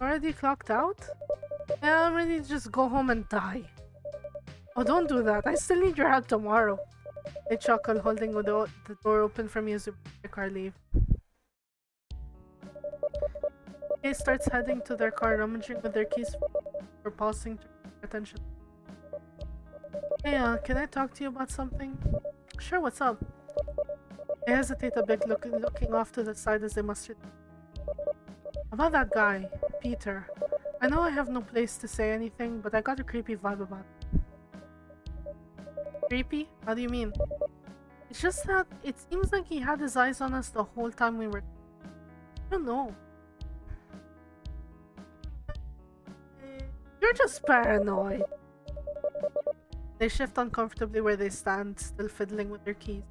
Already clocked out? Yeah, I'm ready to just go home and die. Oh, don't do that. I still need your help tomorrow. They chuckle, holding the door open for me as we make the car leave. Kay starts heading to their car, rummaging with their keys for pausing to pay attention. Hey, can I talk to you about something? Sure, what's up? They hesitate a bit, looking off to the side as they muster. About that guy, Peter. I know I have no place to say anything, but I got a creepy vibe about it. Creepy? How do you mean? It's just that it seems like he had his eyes on us the whole time we were... I don't know. You're just paranoid. They shift uncomfortably where they stand, still fiddling with their keys.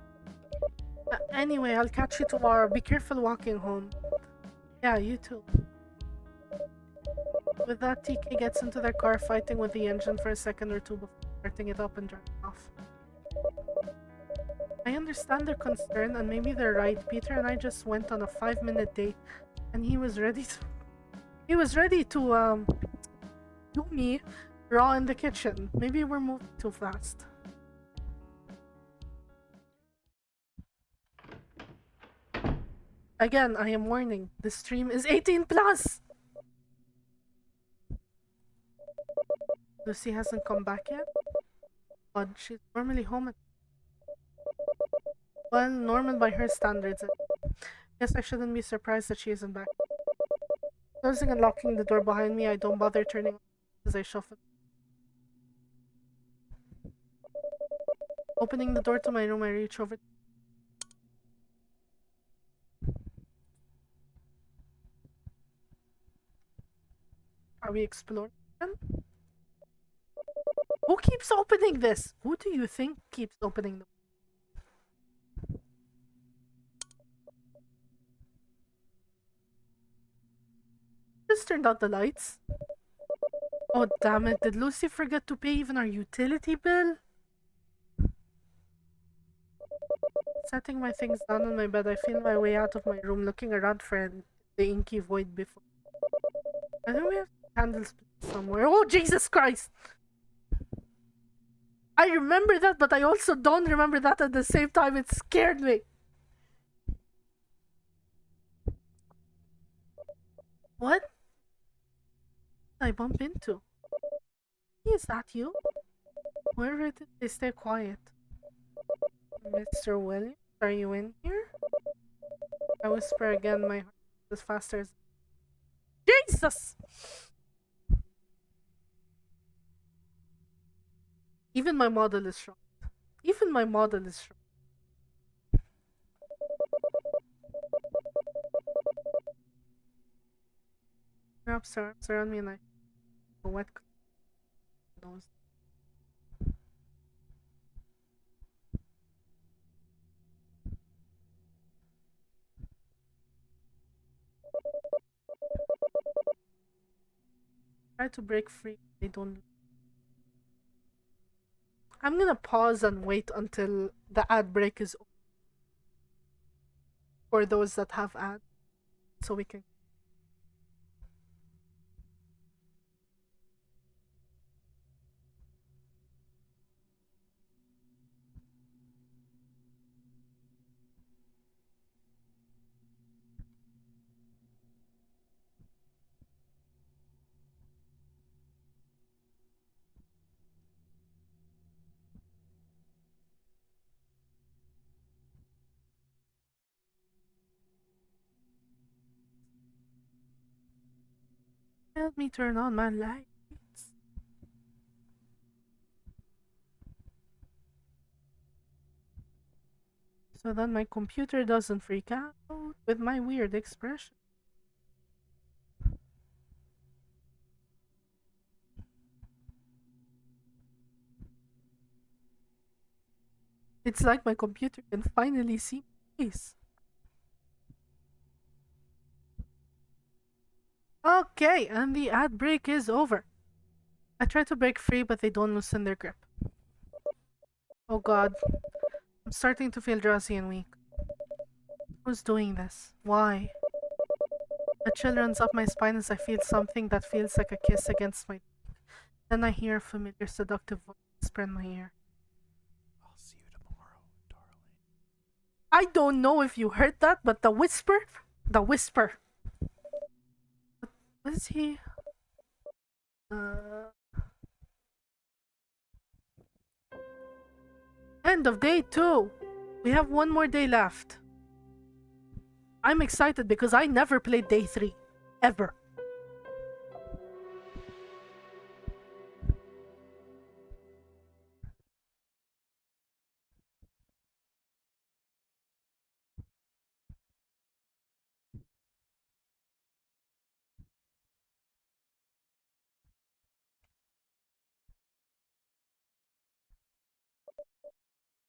Anyway, I'll catch you tomorrow. Be careful walking home. Yeah, you too. With that, TK gets into their car, fighting with the engine for a second or two before starting it up and driving off. I understand their concern, and maybe they're right. Peter and I just went on a 5-minute date, and he was ready to do me raw in the kitchen. Maybe we're moving too fast. Again, I am warning. This stream is 18+. Lucy hasn't come back yet? But she's normally home at... Well, normal by her standards. Guess I shouldn't be surprised that she isn't back. Closing and locking the door behind me, I don't bother turning as I shuffle. Opening the door to my room, I reach over. Are we exploring again? Who keeps opening this? Who do you think keeps opening them? Just turned out the lights. Oh damn it, did Lucy forget to pay even our utility bill? Setting my things down on my bed, I feel my way out of my room, looking around for the inky void before. I think we have candles somewhere. Oh Jesus Christ! I remember that, but I also don't remember that at the same time. It scared me. What did I bump into? Is that you? Where did they stay quiet? Mr. Williams, are you in here? I whisper again, my heart is faster as... Jesus! Even my model is shocked. Even my model is shocked. Wraps her arms around me and I a wet nose. Try to break free. They don't. I'm gonna pause and wait until the ad break is over for those that have ads, so we can. Let me turn on my lights. So that my computer doesn't freak out with my weird expression. It's like my computer can finally see my face. Okay, and the ad break is over. I try to break free, but they don't loosen their grip. Oh god, I'm starting to feel drowsy and weak. Who's doing this? Why? A chill runs up my spine as I feel something that feels like a kiss against my cheek. Then I hear a familiar seductive voice whisper in my ear. I'll see you tomorrow, darling. I don't know if you heard that, but the whisper. What is he? End of day 2. We have one more day left. I'm excited because I never played day 3. Ever.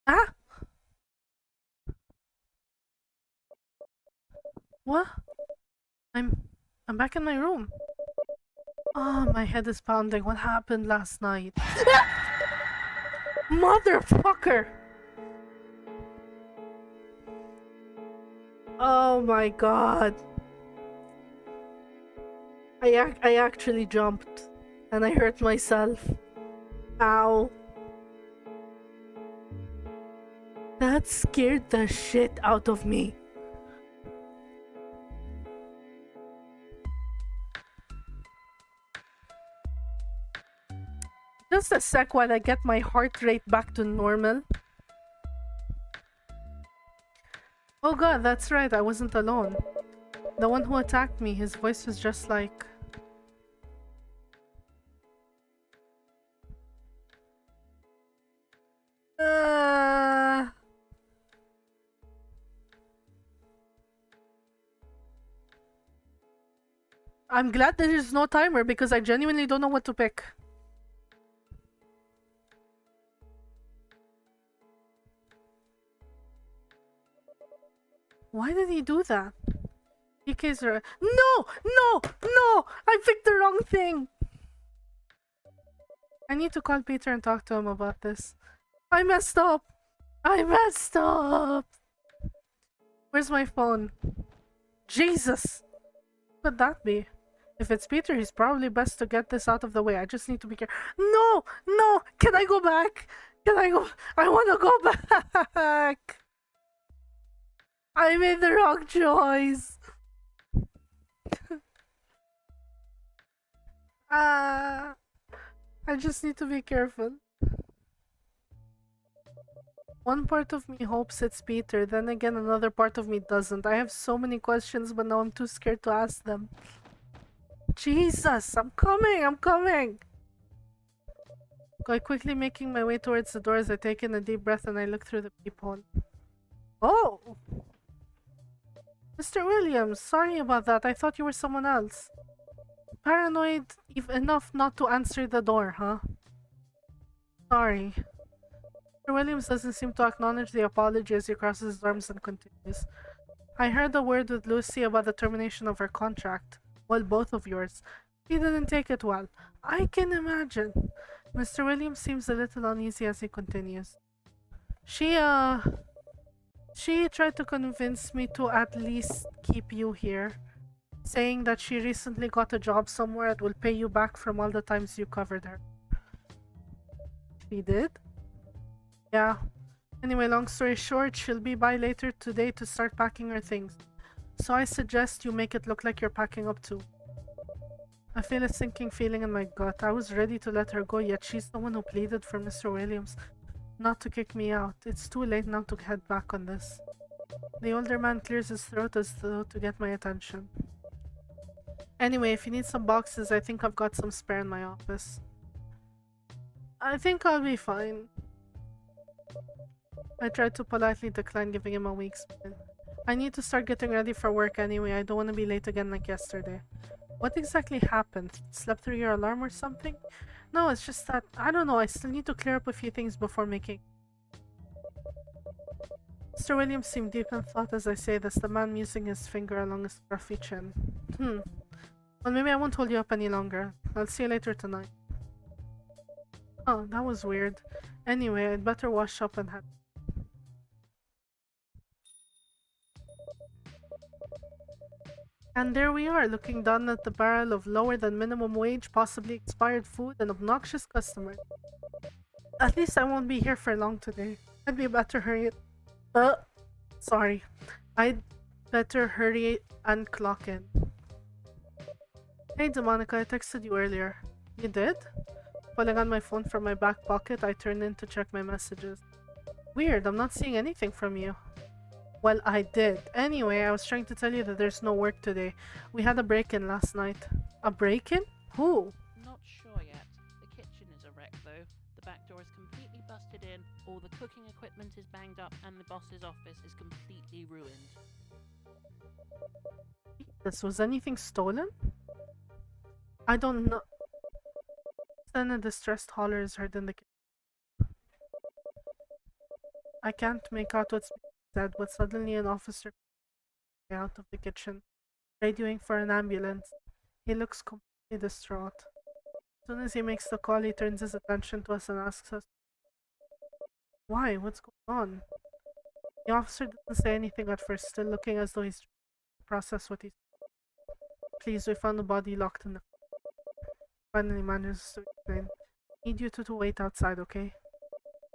Ah! What? I'm back in my room. Oh, my head is pounding. What happened last night? Motherfucker! Oh my god. I actually jumped. And I hurt myself. Ow. That scared the shit out of me. Just a sec while I get my heart rate back to normal. Oh god, that's right, I wasn't alone. The one who attacked me, his voice was just like... I'm glad there is no timer because I genuinely don't know what to pick. Why did he do that? PK's are... No! No! No! I picked the wrong thing! I need to call Peter and talk to him about this. I messed up! I messed up! Where's my phone? Jesus! What could that be? If it's Peter, he's probably best to get this out of the way. I just need to be careful. No! No! Can I go back? Can I go? I want to go back! I made the wrong choice. I just need to be careful. One part of me hopes it's Peter, then again another part of me doesn't. I have so many questions, but now I'm too scared to ask them. Jesus, I'm coming! I quickly making my way towards the door as I take in a deep breath and I look through the peephole. Oh! Mr. Williams, sorry about that. I thought you were someone else. Paranoid enough not to answer the door, huh? Sorry. Mr. Williams doesn't seem to acknowledge the apology as he crosses his arms and continues. I heard a word with Lucy about the termination of her contract. Well, both of yours. He didn't take it well. I can imagine. Mr. Williams seems a little uneasy as he continues. She tried to convince me to at least keep you here, saying that she recently got a job somewhere that will pay you back from all the times you covered her. She did? Yeah. Anyway, long story short, she'll be by later today to start packing her things. So I suggest you make it look like you're packing up too. I feel a sinking feeling in my gut. I was ready to let her go, yet she's the one who pleaded for Mr. Williams not to kick me out. It's too late now to head back on this. The older man clears his throat as though to get my attention. Anyway, if you need some boxes, I think I've got some spare in my office. I think I'll be fine. I tried to politely decline, giving him a weak smile. I need to start getting ready for work anyway. I don't want to be late again like yesterday. What exactly happened? Slept through your alarm or something? No, it's just that, I don't know, I still need to clear up a few things before making... Mr. Williams seemed deep in thought as I say this, the man musing his finger along his scruffy chin. Well, maybe I won't hold you up any longer. I'll see you later tonight. Oh, that was weird. Anyway, I'd better wash up and head. And there we are, looking down at the barrel of lower than minimum wage, possibly expired food, and obnoxious customers. At least I won't be here for long today. I'd be better hurry. Sorry. I'd better hurry and clock in. Hey, Demonica, I texted you earlier. You did? Pulling on my phone from my back pocket, I turned in to check my messages. Weird, I'm not seeing anything from you. Well, I did. Anyway, I was trying to tell you that there's no work today. We had a break-in last night. A break-in? Who? Not sure yet. The kitchen is a wreck though. The back door is completely busted in, all the cooking equipment is banged up, and the boss's office is completely ruined. Was anything stolen? I don't know. Then a distressed holler is heard in the kitchen. I can't make out what's being said, but suddenly an officer comes out of the kitchen, radioing for an ambulance. He looks completely distraught. As soon as he makes the call, he turns his attention to us and asks us, "Why? What's going on?" The officer doesn't say anything at first, still looking as though he's trying to process what he's saying. "Please, we found the body locked in the..." Finally manages to explain. "Need you to wait outside, okay?"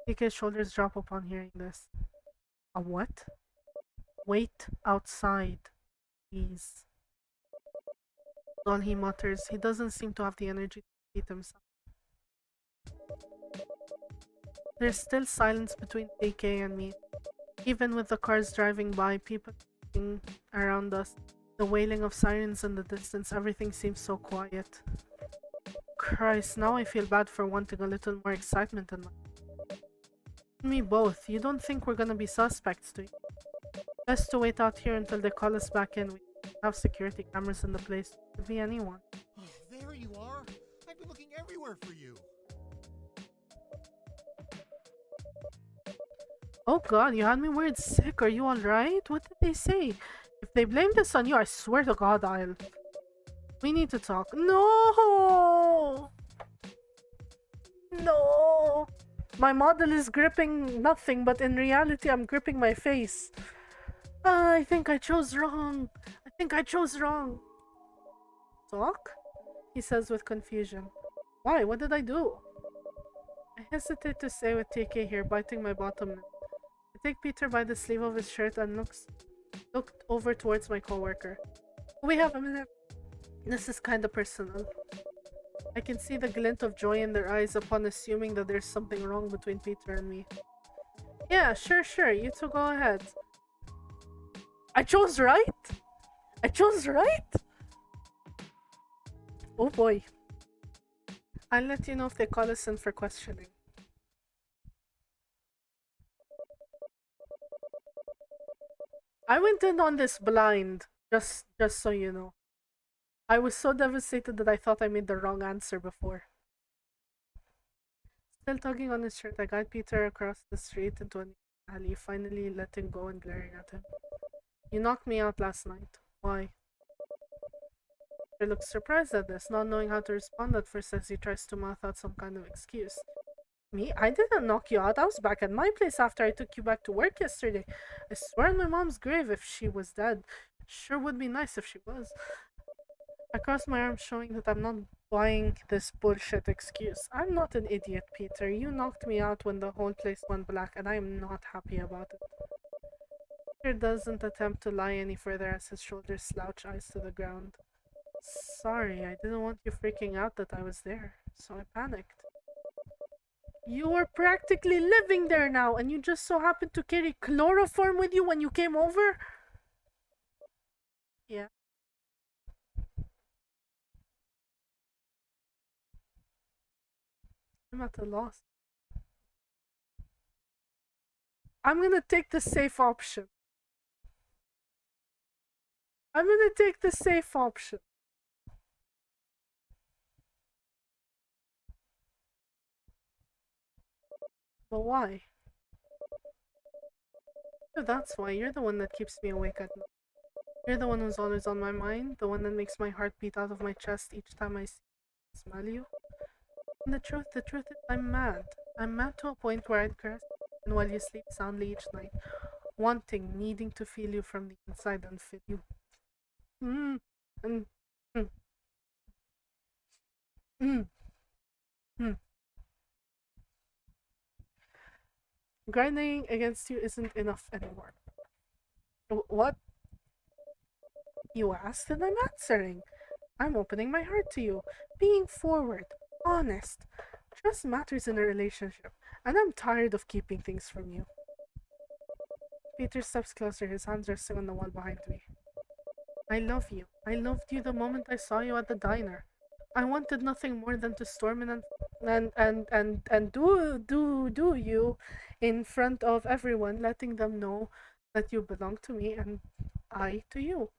TK's shoulders drop upon hearing this. A what? "Wait outside, please." All he mutters. He doesn't seem to have the energy to repeat himself. There's still silence between TK and me. Even with the cars driving by, people around us, the wailing of sirens in the distance, everything seems so quiet. Christ, now I feel bad for wanting a little more excitement in life. Me both. You don't think we're gonna be suspects, do you? Best to wait out here until they call us back in. We have security cameras in the place. Could be anyone. Oh, there you are. I've been looking everywhere for you. Oh god, you had me worried sick. Are you alright? What did they say? If they blame this on you, I swear to god I'll... We need to talk. No! No! My model is gripping nothing, but in reality I'm gripping my face. I think I chose wrong. Talk? He says with confusion. Why? What did I do? I hesitate to say with TK here, biting my bottom lip. I take Peter by the sleeve of his shirt and looked over towards my coworker. We have a minute. This is kinda personal. I can see the glint of joy in their eyes upon assuming that there's something wrong between Peter and me. Yeah, sure, you two go ahead. I chose right? Oh boy. I'll let you know if they call us in for questioning. I went in on this blind, just so you know. I was so devastated that I thought I made the wrong answer before. Still tugging on his shirt, I guide Peter across the street into an alley, finally letting go and glaring at him. You knocked me out last night. Why? He looks surprised at this, not knowing how to respond at first as he tries to mouth out some kind of excuse. Me? I didn't knock you out. I was back at my place after I took you back to work yesterday. I swear on my mom's grave if she was dead. Sure would be nice if she was. I cross my arms, showing that I'm not buying this bullshit excuse. I'm not an idiot, Peter. You knocked me out when the whole place went black, and I am not happy about it. Peter doesn't attempt to lie any further as his shoulders slouch eyes to the ground. Sorry, I didn't want you freaking out that I was there, so I panicked. You were practically living there now, and you just so happened to carry chloroform with you when you came over? Yeah. I'm at a loss. I'm gonna take the safe option. But why? So that's why you're the one that keeps me awake at night. You're the one who's always on my mind, the one that makes my heart beat out of my chest each time I smell you. And the truth is, I'm mad. I'm mad to a point where I'd caress you and while you sleep soundly each night, wanting, needing to feel you from the inside and feel you. Mm, and, mm, mm, mm. Grinding against you isn't enough anymore. What? You asked and I'm answering. I'm opening my heart to you. Being forward, honest. Trust matters in a relationship, and I'm tired of keeping things from you. Peter steps closer, his hands resting on the wall behind me. I love you. I loved you the moment I saw you at the diner. I wanted nothing more than to storm in and do you in front of everyone, letting them know that you belong to me and I to you.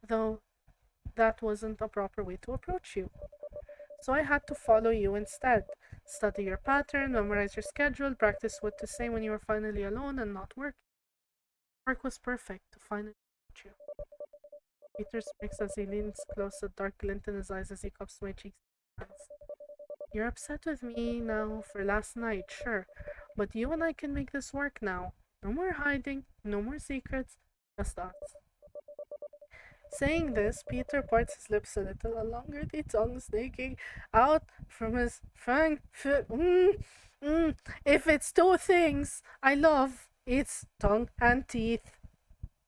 Though that wasn't a proper way to approach you. So I had to follow you instead. Study your pattern, memorize your schedule, practice what to say when you were finally alone and not work. Work was perfect to finally approach you. Peter speaks as he leans close, a dark glint in his eyes as he cups my cheeks with his hands. You're upset with me now for last night, sure, but you and I can make this work now. No more hiding, no more secrets, just us. Saying this, Peter parts his lips a little, a longer the tongue snaking out from his fang. If it's two things I love, it's tongue and teeth.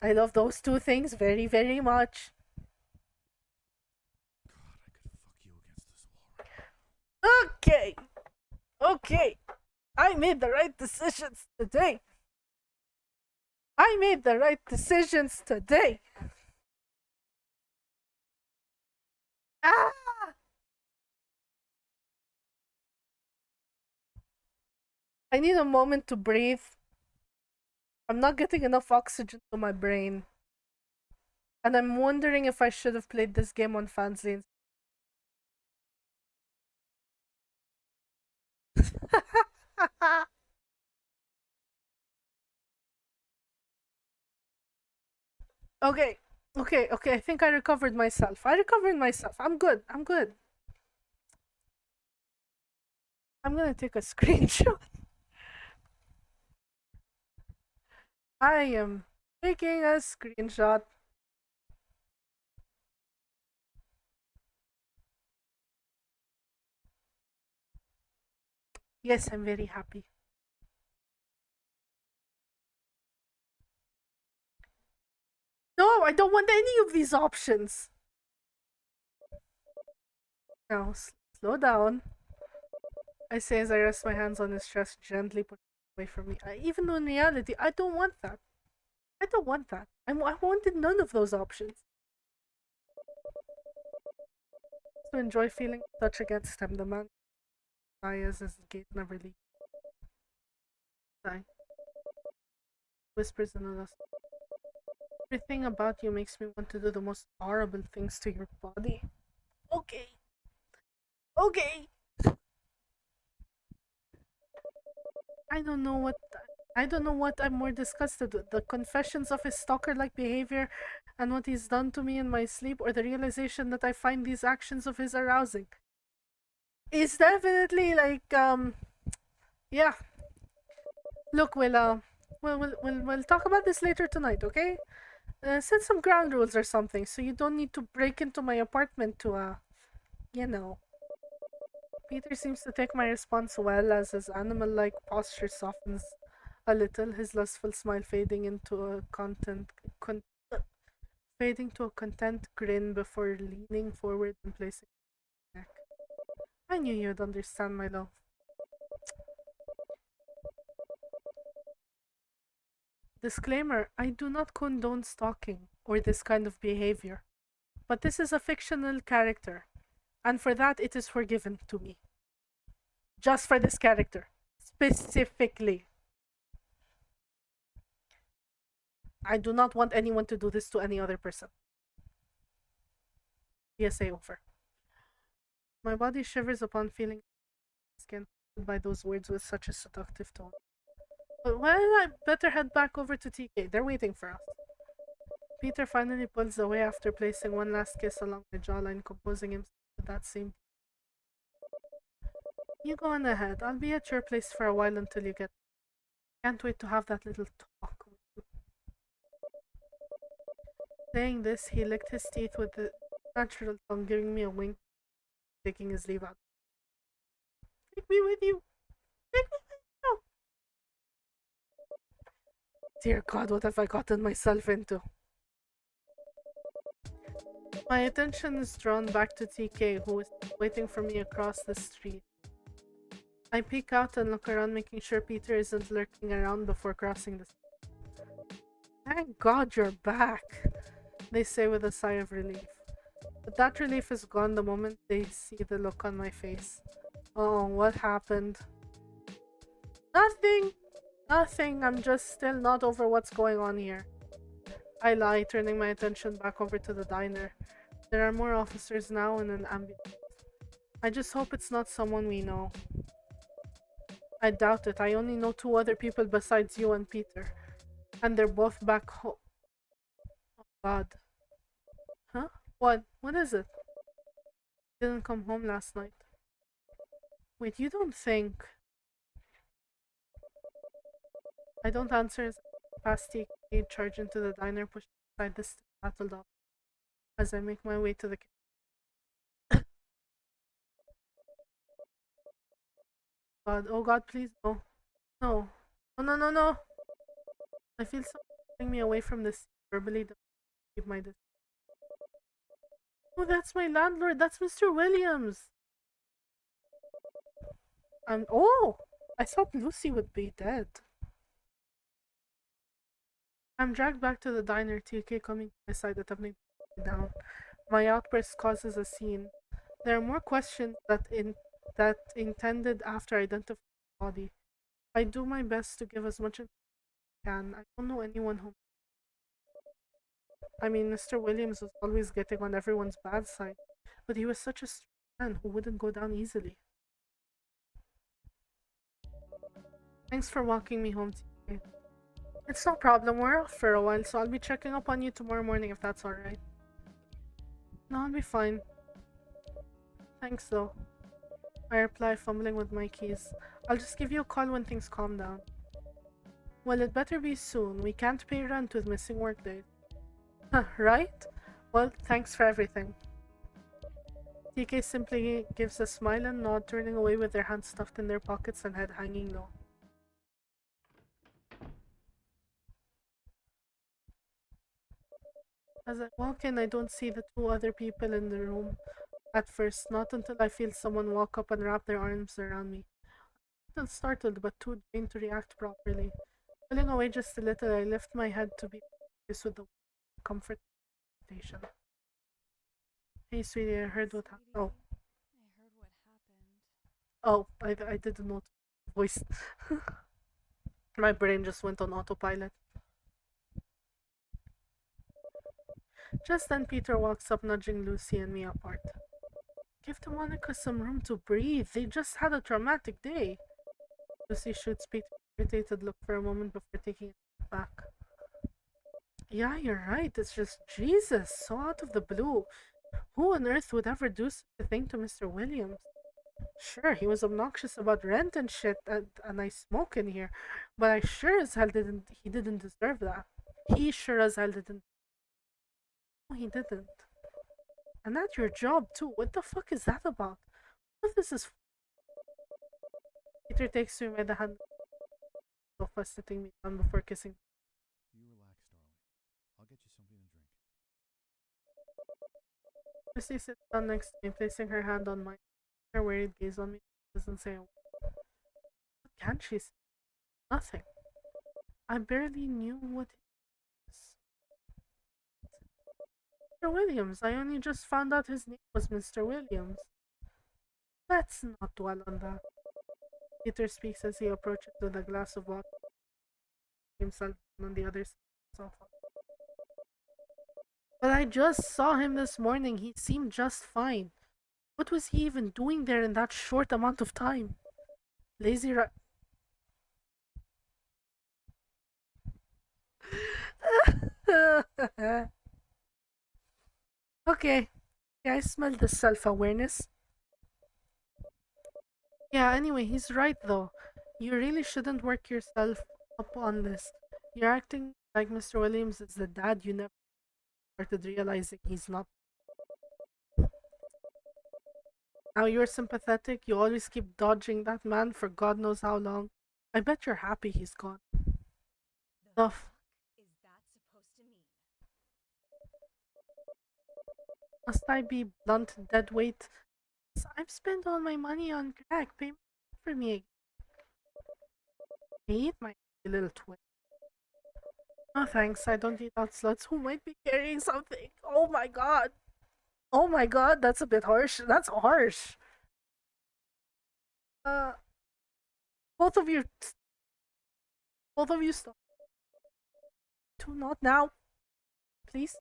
I love those two things very, very much. God, I could fuck you against this wall. Okay. Okay. I made the right decisions today. I made the right decisions today. Ah! I need a moment to breathe. I'm not getting enough oxygen to my brain. And I'm wondering if I should have played this game on fanzines. Okay. Okay, okay. I think I recovered myself. I recovered myself. I'm good. I'm good. I'm gonna take a screenshot. I am taking a screenshot. Yes, I'm very happy. No, I don't want any of these options. Now, slow down. I say as I rest my hands on his chest, gently putting it away from me. Even though in reality, I don't want that. I don't want that. I wanted none of those options. To enjoy feeling touch against him, the man sighs as his gaze never leaves. Sigh. Whispers in a everything about you makes me want to do the most horrible things to your body. Okay. Okay. I don't know what I'm more disgusted with. The confessions of his stalker-like behavior and what he's done to me in my sleep, or the realization that I find these actions of his arousing. It's definitely like yeah. Look, we'll talk about this later tonight, okay? Set some ground rules or something so you don't need to break into my apartment to you know. Peter seems to take my response well as his animal-like posture softens a little, his lustful smile fading to a content grin before leaning forward and placing his neck. I knew you'd understand, my love. Disclaimer, I do not condone stalking or this kind of behavior, but this is a fictional character, and for that it is forgiven to me. Just for this character, specifically. I do not want anyone to do this to any other person. PSA over. My body shivers upon feeling skin by those words with such a seductive tone. But well, I better head back over to TK. They're waiting for us. Peter finally pulls away after placing one last kiss along my jawline, composing himself with that same. You go on ahead. I'll be at your place for a while until you get. Can't wait to have that little talk with you. Saying this, he licked his teeth with the natural tongue, giving me a wink, taking his leave out. Take me with you. Take me with you. Dear God, what have I gotten myself into? My attention is drawn back to TK, who is waiting for me across the street. I peek out and look around, making sure Peter isn't lurking around before crossing the street. Thank God you're back, they say with a sigh of relief. But that relief is gone the moment they see the look on my face. Oh, what happened? Nothing! Nothing, I'm just still not over what's going on here. I lie, turning my attention back over to the diner. There are more officers now and an ambulance. I just hope it's not someone we know. I doubt it. I only know 2 other people besides you and Peter. And they're both back home. Oh God. Huh? What? What is it? Didn't come home last night. Wait, you don't think... I don't answer as I pass TK, charge into the diner, push aside this battled up as I make my way to the kitchen. God, oh God, please no. No. No, no, no, no. I feel something pulling me away from this verbally to keep my distance. Oh, that's my landlord. That's Mr. Williams. Oh! I thought Lucy would be dead. I'm dragged back to the diner, TK coming to my side, attempting to put me down. My outburst causes a scene. There are more questions that intended after identifying the body. I do my best to give as much as I can. I don't know anyone who... I mean, Mr. Williams was always getting on everyone's bad side, but he was such a strong man who wouldn't go down easily. Thanks for walking me home, TK. It's no problem, we're off for a while, so I'll be checking up on you tomorrow morning if that's alright. No, I'll be fine. Thanks though. I reply, fumbling with my keys. I'll just give you a call when things calm down. Well, it better be soon. We can't pay rent with missing work days. Right? Well, thanks for everything. TK simply gives a smile and nod, turning away with their hands stuffed in their pockets and head hanging low. As I walk in, I don't see the 2 other people in the room at first, not until I feel someone walk up and wrap their arms around me. I'm startled but too drained to react properly. Pulling away just a little, I lift my head to be faced with the comfort station. Hey, sweetie, I heard what happened. Oh, I heard what happened. I didn't know the voice. My brain just went on autopilot. Just then, Peter walks up, nudging Lucy and me apart. Give the Monica some room to breathe. They just had a traumatic day. Lucy shoots Peter an irritated look for a moment before taking it back. Yeah, you're right. It's just Jesus, so out of the blue. Who on earth would ever do such a thing to Mr. Williams? Sure, he was obnoxious about rent and shit, and I smoke in here, but I sure as hell he didn't deserve that. He sure as hell didn't. No, he didn't. And that's your job too. What the fuck is that about? What this is? Peter takes me by the hand, sofa, sitting me down before kissing. You relax, darling. I'll get you something to drink. Lucy sits down next to me, placing her hand on mine. Her worried gaze on me doesn't say a word. What can she say? Nothing. I barely knew what it was. Mr. Williams. I only just found out his name was Mr. Williams. Let's not dwell on that. Peter speaks as he approaches with a glass of water, himself on the other side of the sofa. But I just saw him this morning. He seemed just fine. What was he even doing there in that short amount of time? Lazy Okay. Yeah, I smell the self-awareness. Yeah, anyway, he's right though. You really shouldn't work yourself up on this. You're acting like Mr. Williams is the dad you never started realizing he's not. Now you're sympathetic, you always keep dodging that man for God knows how long. I bet you're happy he's gone. The Stuff. fuck is that supposed to mean? Must I be blunt, dead weight? I've spent all my money on crack. Pay for me. Eat my little twin. Oh, thanks. I don't eat out sluts who might be carrying something. Oh my god. Oh my god, that's a bit harsh. That's harsh. Uh, both of you, both of you stop. Do not now. Please.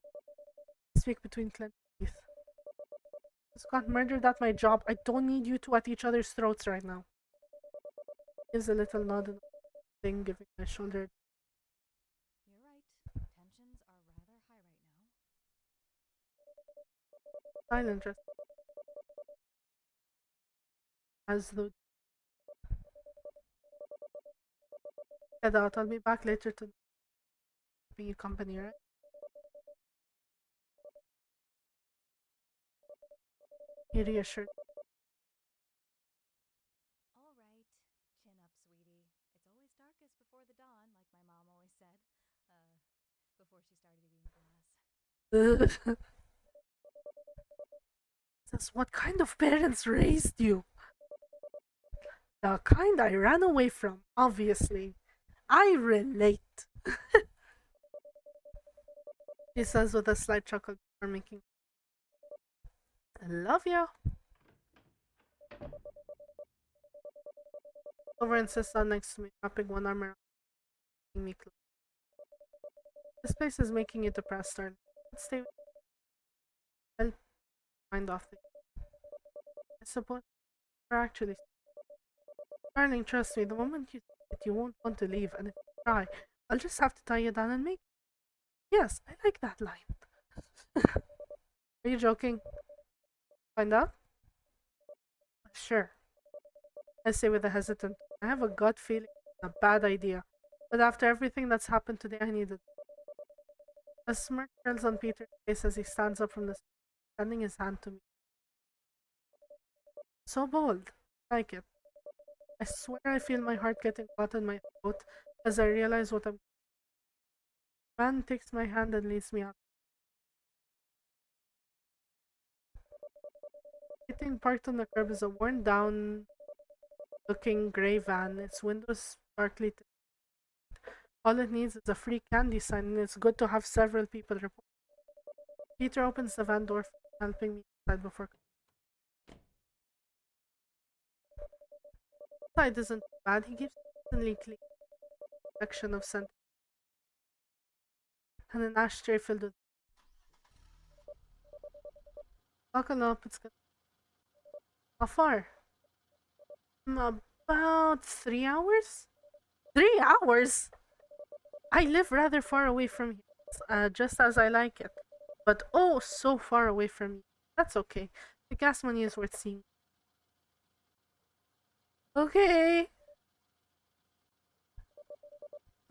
Speak between clenched teeth. Just got murdered at my job. I don't need you two at each other's throats right now. Gives a little nod and thing, giving my shoulder. You're right. Tensions are rather high right now. Silent, just as though. Head out. I'll be back later to keeping you company, right? He reassured. All right. Chin up, sweetie. It's always darkest before the dawn, like my mom always said. Before she started eating glass. Says, what kind of parents raised you? The kind I ran away from, obviously. I relate. He says with a slight chuckle before making. I love ya. Over and sits down next to me, wrapping one arm around me close. This place is making you depressed, darling. Let's stay. I'll mind off the. I suppose we're actually. Darling, trust me. The moment you that you won't want to leave, and if you try, I'll just have to tie you down and make. Yes, I like that line. Are you joking? Find out? Sure. I say with a hesitant. I have a gut feeling it's a bad idea. But after everything that's happened today, I need it. A smirk curls on Peter's face as he stands up from the extending his hand to me. So bold. I like it. I swear I feel my heart getting caught in my throat as I realize what I'm. Man takes my hand and leads me out. Sitting parked on the curb is a worn down looking grey van, its windows sparkly. All it needs is a free candy sign, and it's good to have several people report. Peter opens the van door, helping me inside before. Inside isn't bad. He gives decently clean collection of scent and an ashtray filled with. Buckle up, it's good. How far? About 3 hours? 3 hours? I live rather far away from here, just as I like it. But oh, so far away from you. That's okay. The gas money is worth seeing. Okay.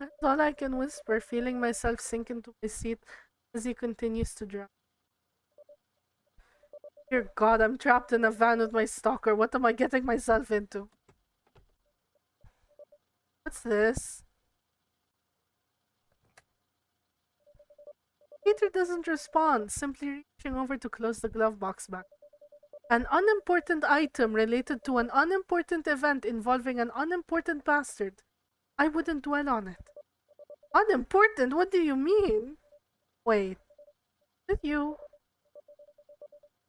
That's all I can whisper, feeling myself sink into my seat as he continues to drive. Dear God, I'm trapped in a van with my stalker. What am I getting myself into? What's this? Peter doesn't respond, simply reaching over to close the glove box back. An unimportant item related to an unimportant event involving an unimportant bastard. I wouldn't dwell on it. Unimportant? What do you mean? Wait. Did you?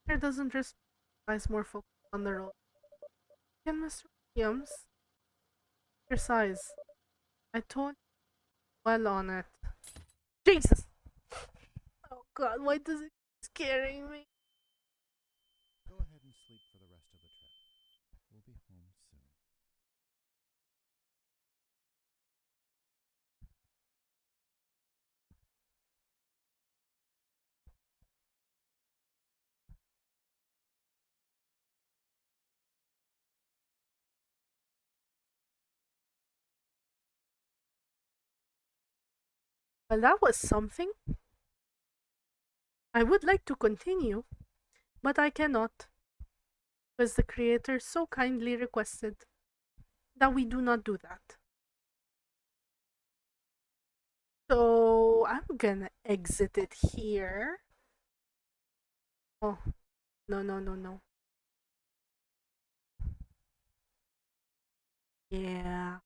Peter doesn't respond. Eyes more focused on the road. Can Mr. Williams? Your size. I told you well on it. Jesus! Oh God, why does it keep scaring me? Go ahead and sleep for the rest of the trip. We'll be home soon. Well, that was something. I would like to continue, but I cannot, because the creator so kindly requested that we do not do that. So I'm gonna exit it here. Oh, no, no, no, no. Yeah.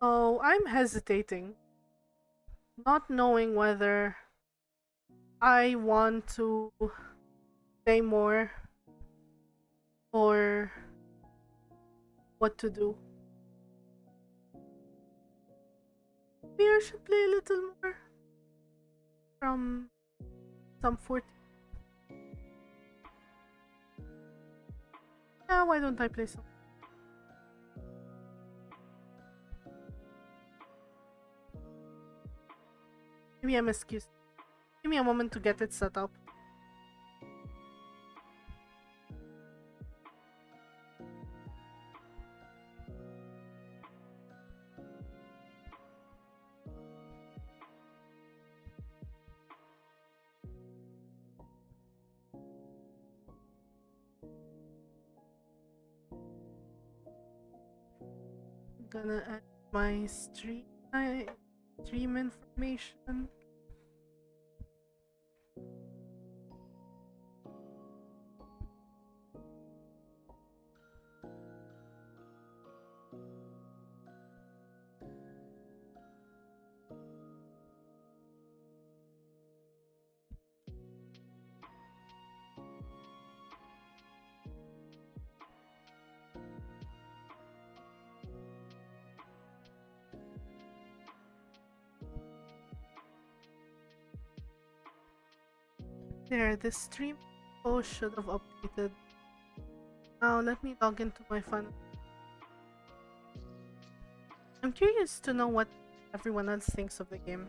Oh, I'm hesitating, not knowing whether I want to say more or what to do. Maybe I should play a little more from some 40. Yeah, why don't I play some? Maybe I'm excused. Give me a moment to get it set up. I'm gonna add my stream information. There, the stream should have updated. Now let me log into my fun. I'm curious to know what everyone else thinks of the game.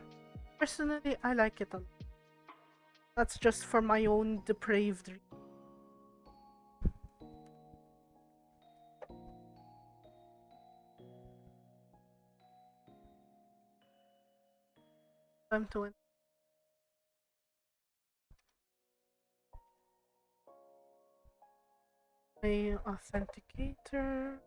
Personally, I like it a lot. That's just for my own depraved time to my authenticator.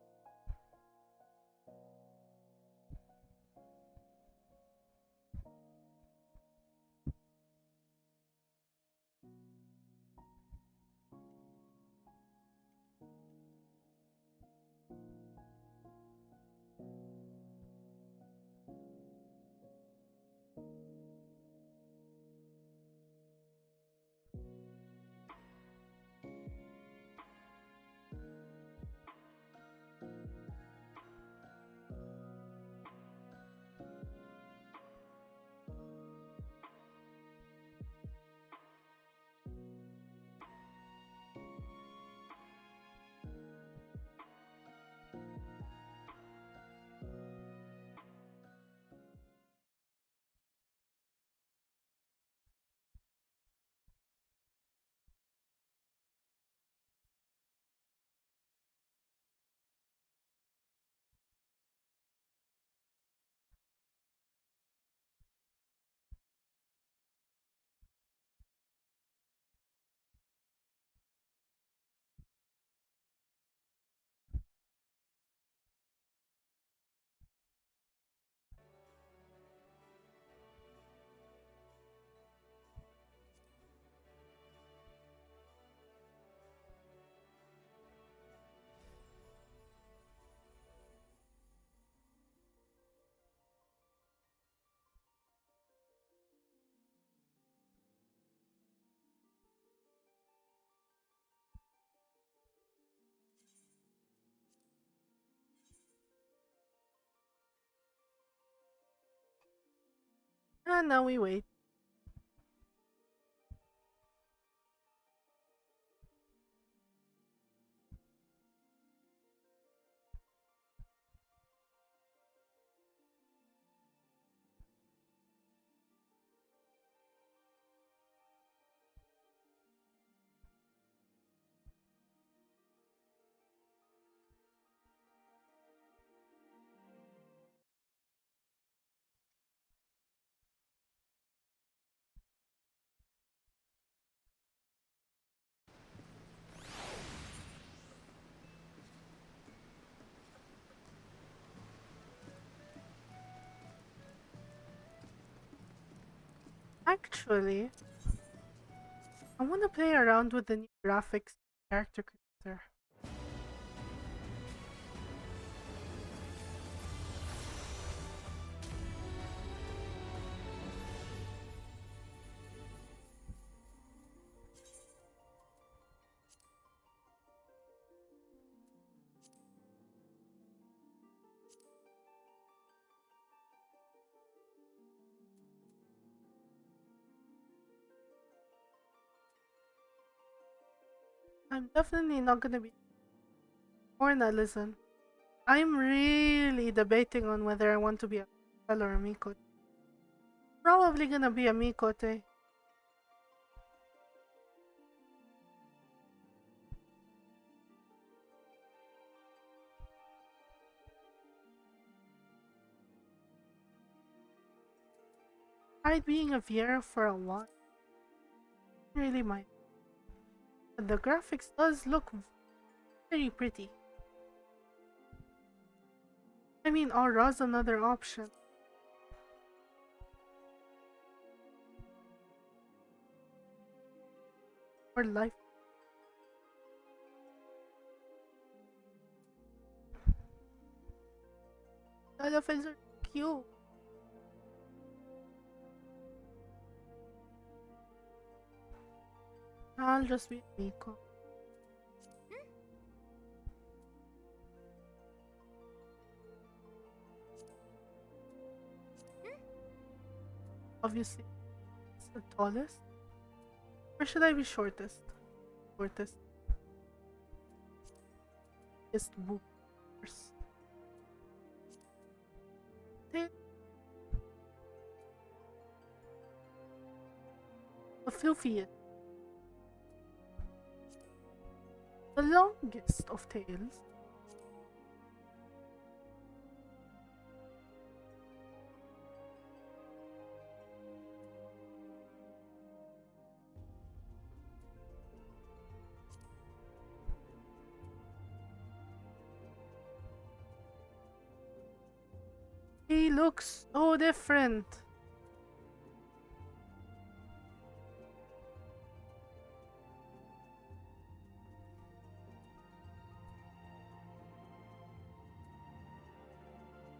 And now we wait. Actually, I want to play around with the new graphics character creator. I'm definitely not gonna be more listen. I'm really debating on whether I want to be a Mikote or a Mikote. Probably gonna be a Mikote. Tried being a Viera for a while. Really mind. But the graphics does look very pretty. I mean, Aura's another option. Or life. The elephants are cute. I'll just be Miko. Obviously, it's the tallest. Or should I be shortest? Shortest. Just boopers. The filthiest. The longest of tails. He looks so different.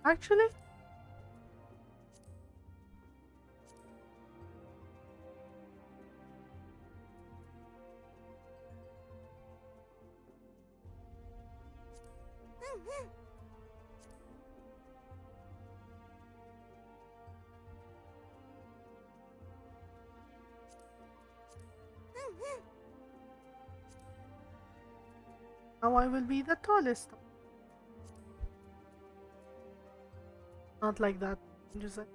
Actually, now I will be the tallest. Not like that. Just like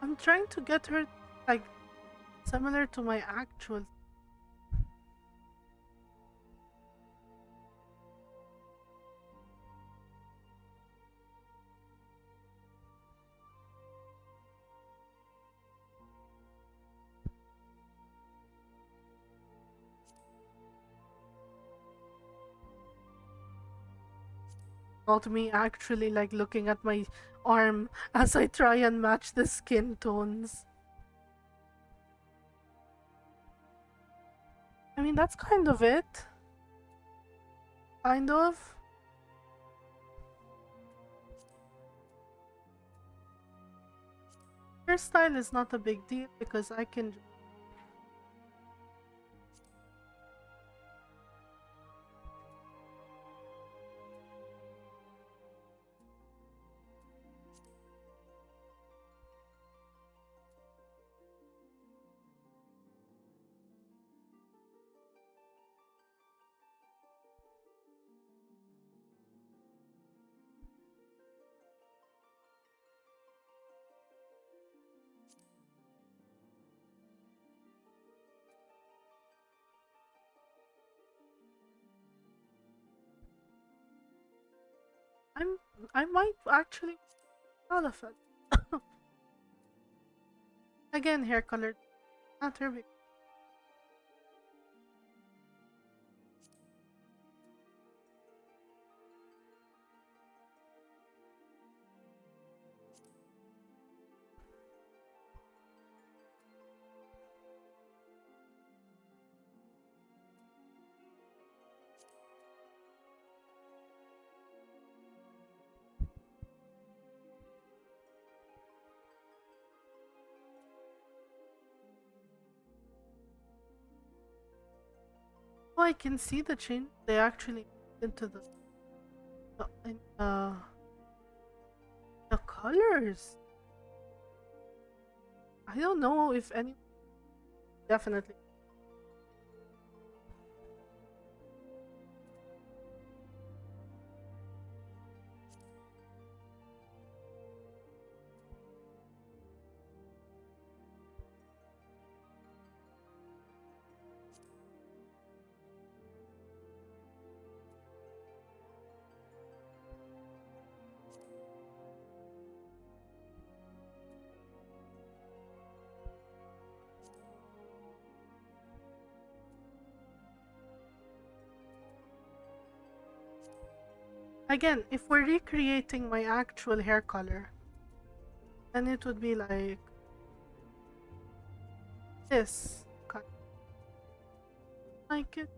I'm trying to get her like similar to my actual. Not me actually like looking at my arm as I try and match the skin tones. I mean, that's kind of it. Kind of. Hairstyle is not a big deal because I can. I might actually all of it. Again, hair color. Not her big. Oh, I can see the change they actually into the colors. I don't know if any definitely. Again, if we're recreating my actual hair color, then it would be this. Like it.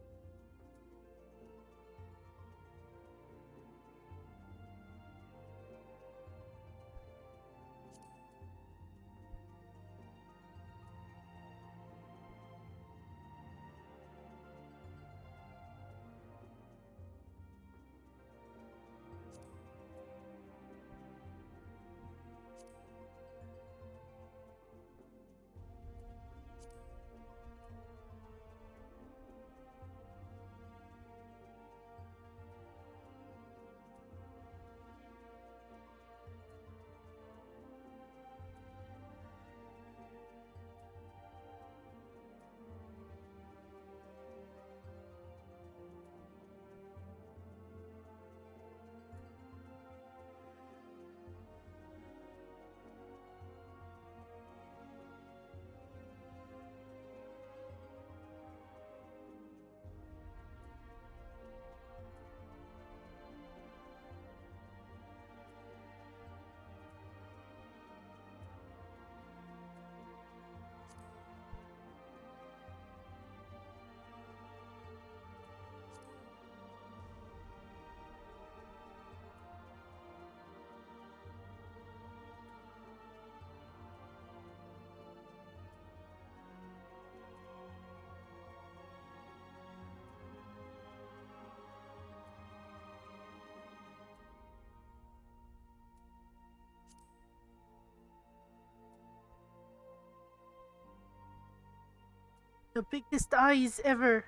The biggest eyes ever.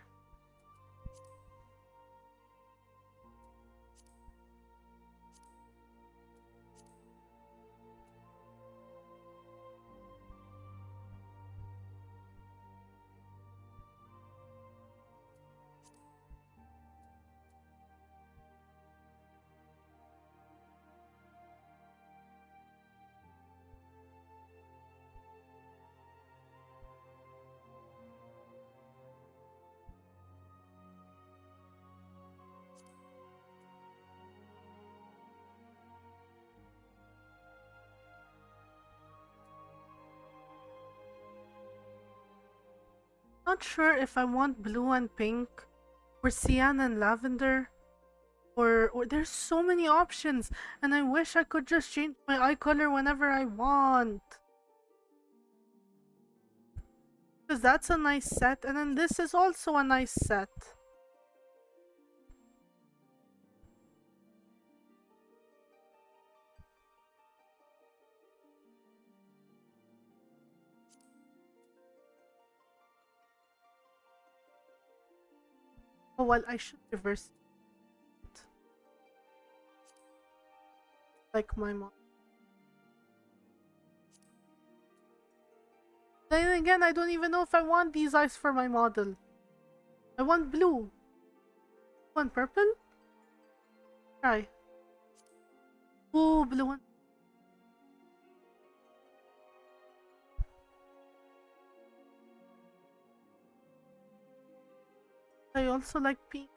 Not sure if I want blue and pink, or cyan and lavender, or there's so many options, and I wish I could just change my eye color whenever I want. Because that's a nice set, and then this is also a nice set. Oh well, I should reverse it. Like my mom. Then again, I don't even know if I want these eyes for my model. I want blue. Want purple? Try. Ooh, blue one. I also like pink.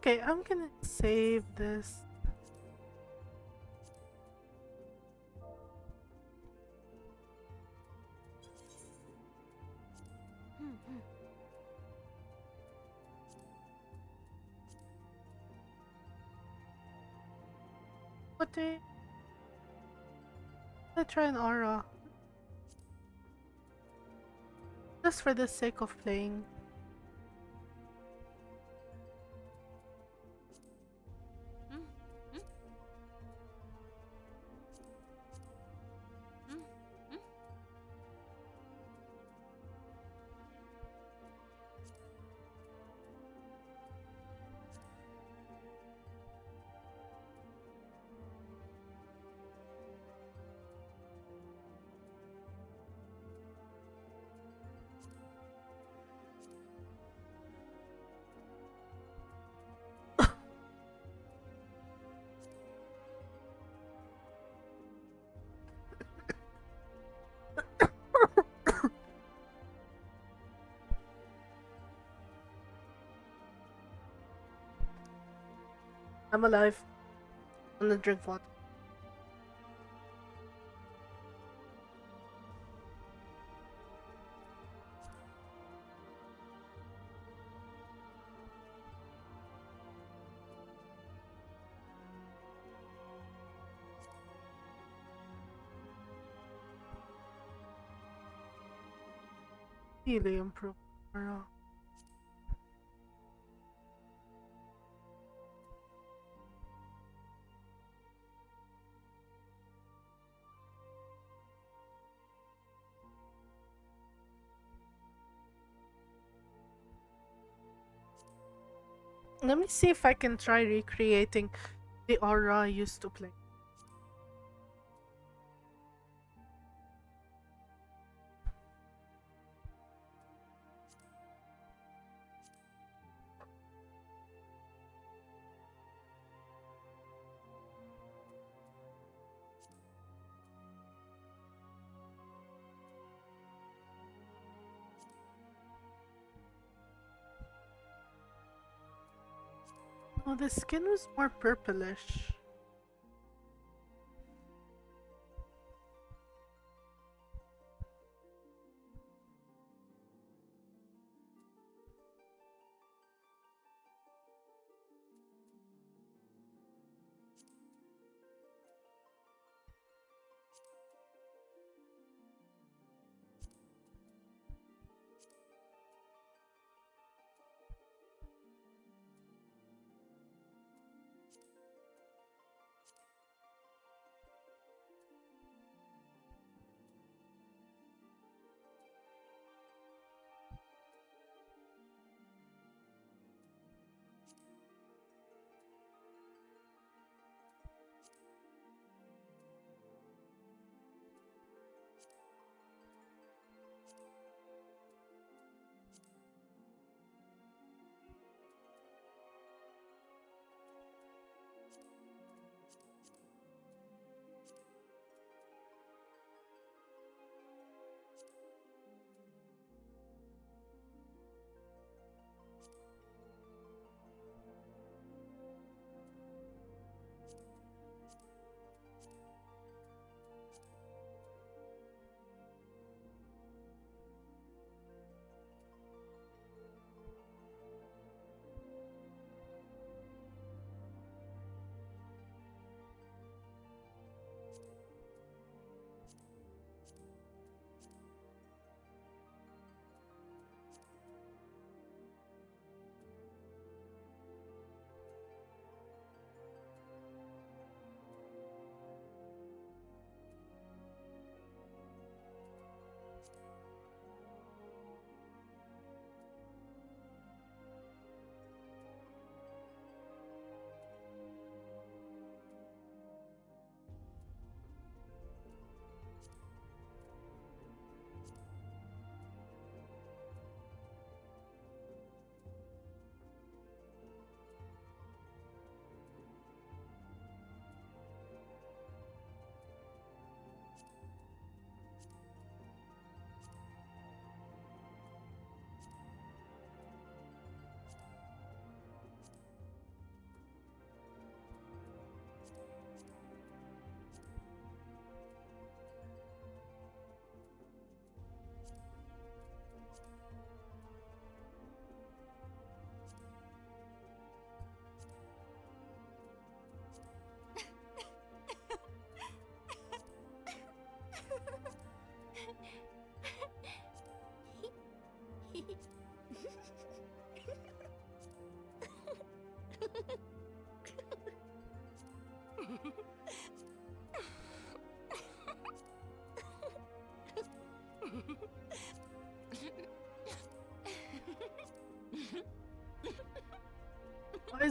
Okay, I'm gonna save this. What the? Let's try an aura. Just for the sake of playing. I'm alive. I'm gonna drink water. Really improved aura. Let me see if I can try recreating the aura I used to play. Oh, the skin was more purplish.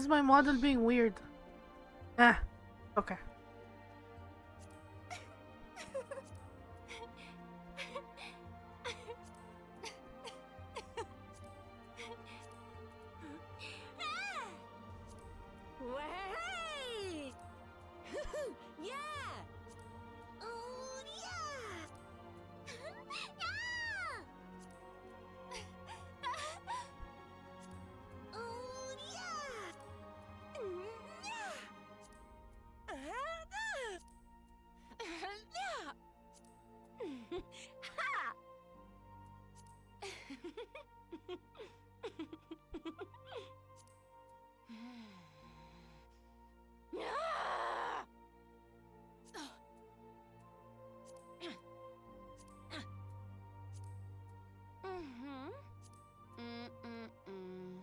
is my model being weird? Ah, okay. Way! Yeah! Oh, yeah! Yeah! Oh, yeah! Yeah! Ha! Yeah! Mm-hmm. Mm-mm-mm.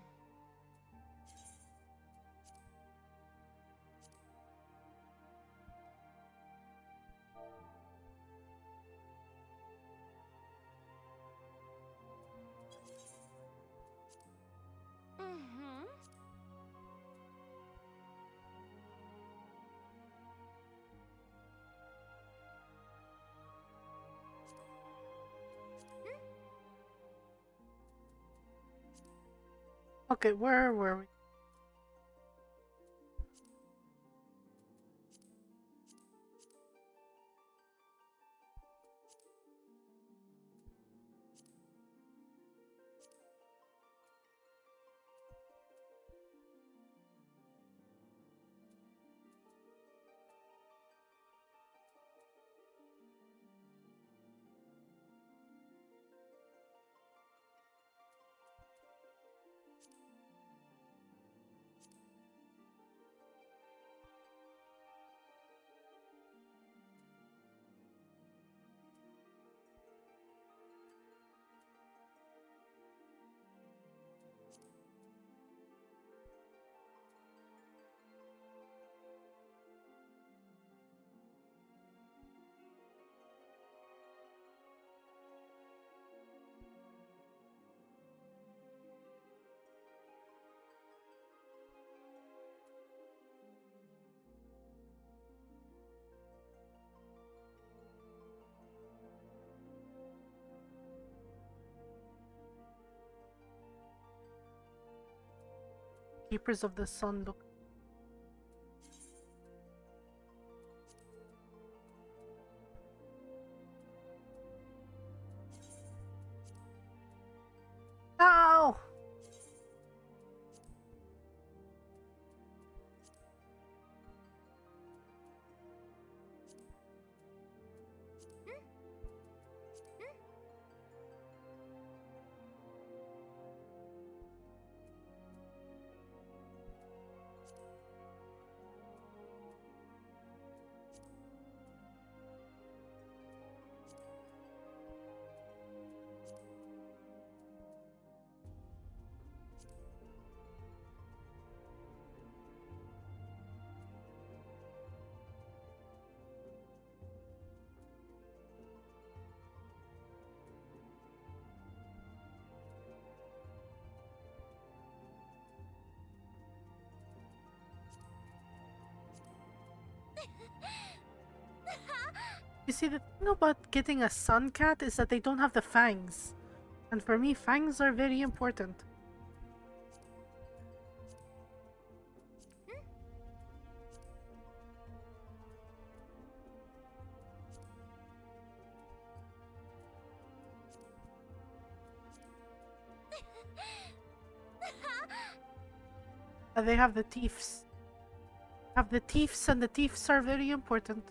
Mm-hmm. Okay, where were we? Keepers of the Sun look. Ow! You see, the thing about getting a sun cat is that they don't have the fangs. And for me, fangs are very important. They have the teeths. Have the teeths, and the teeths are very important.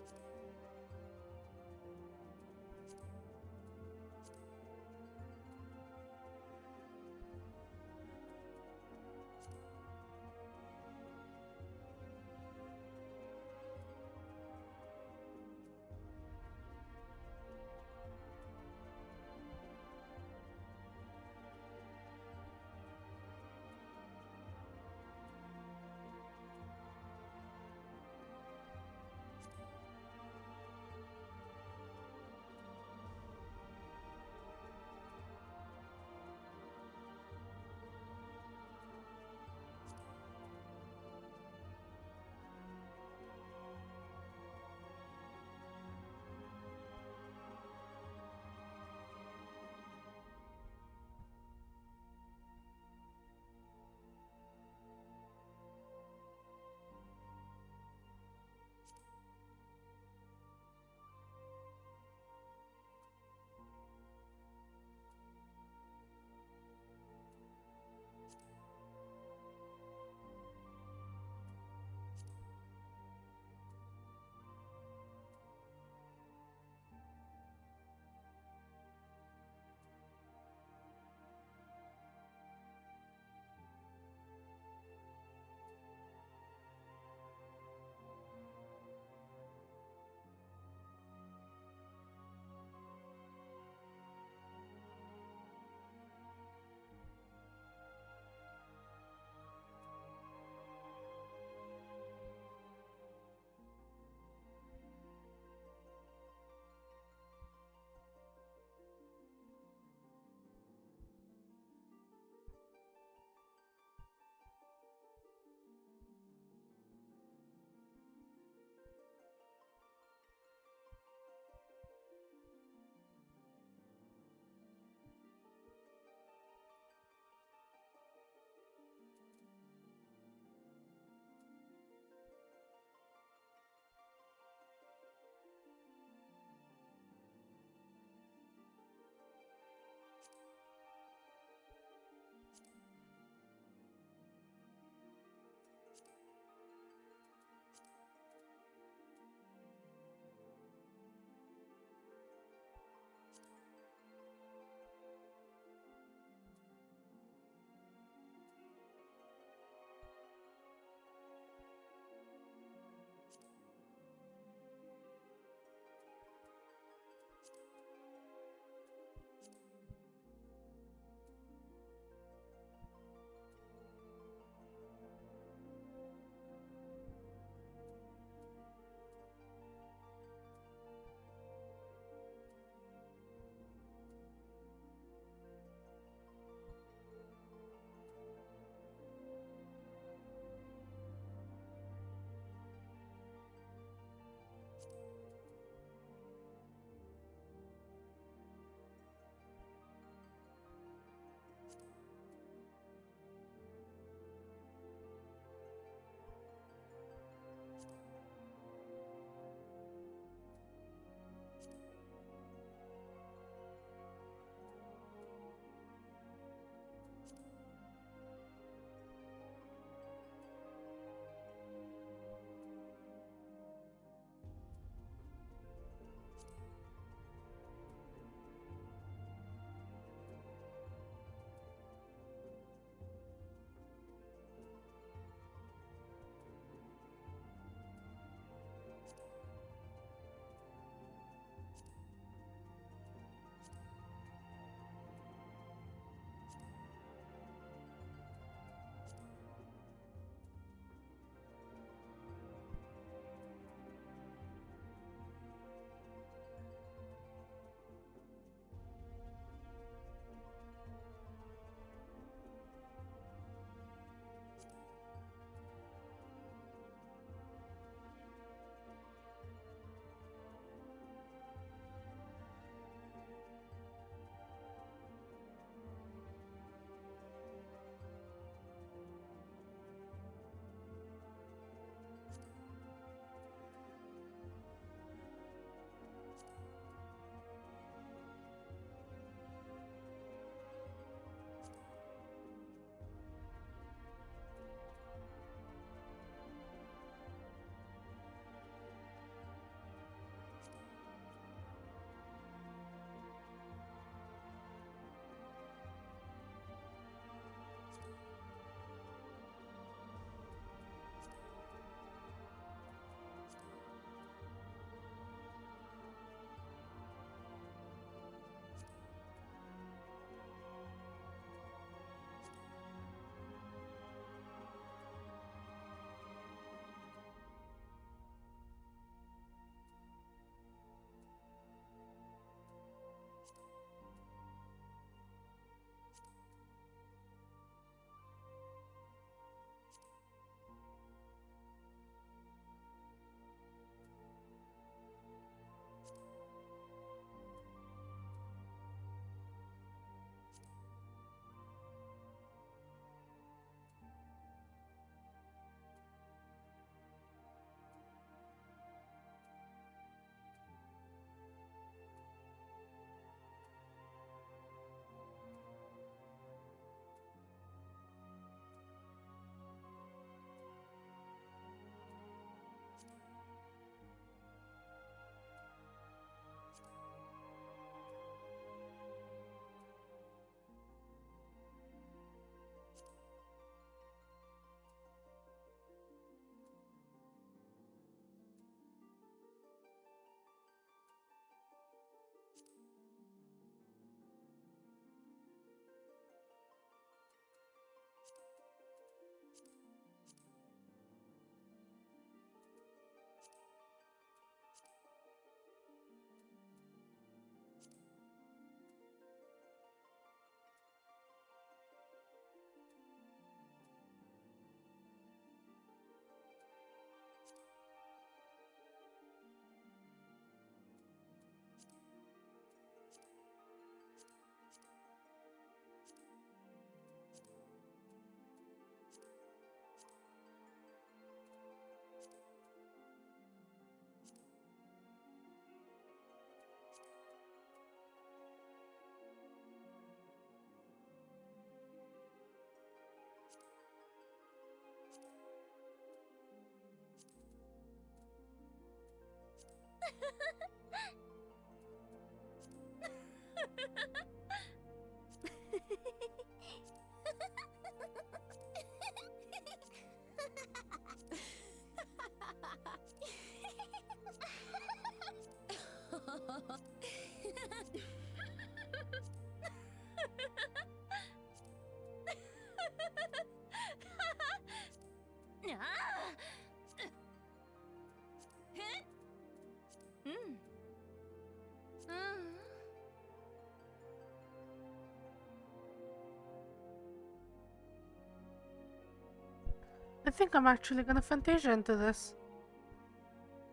I think I'm actually gonna Fantasia into this.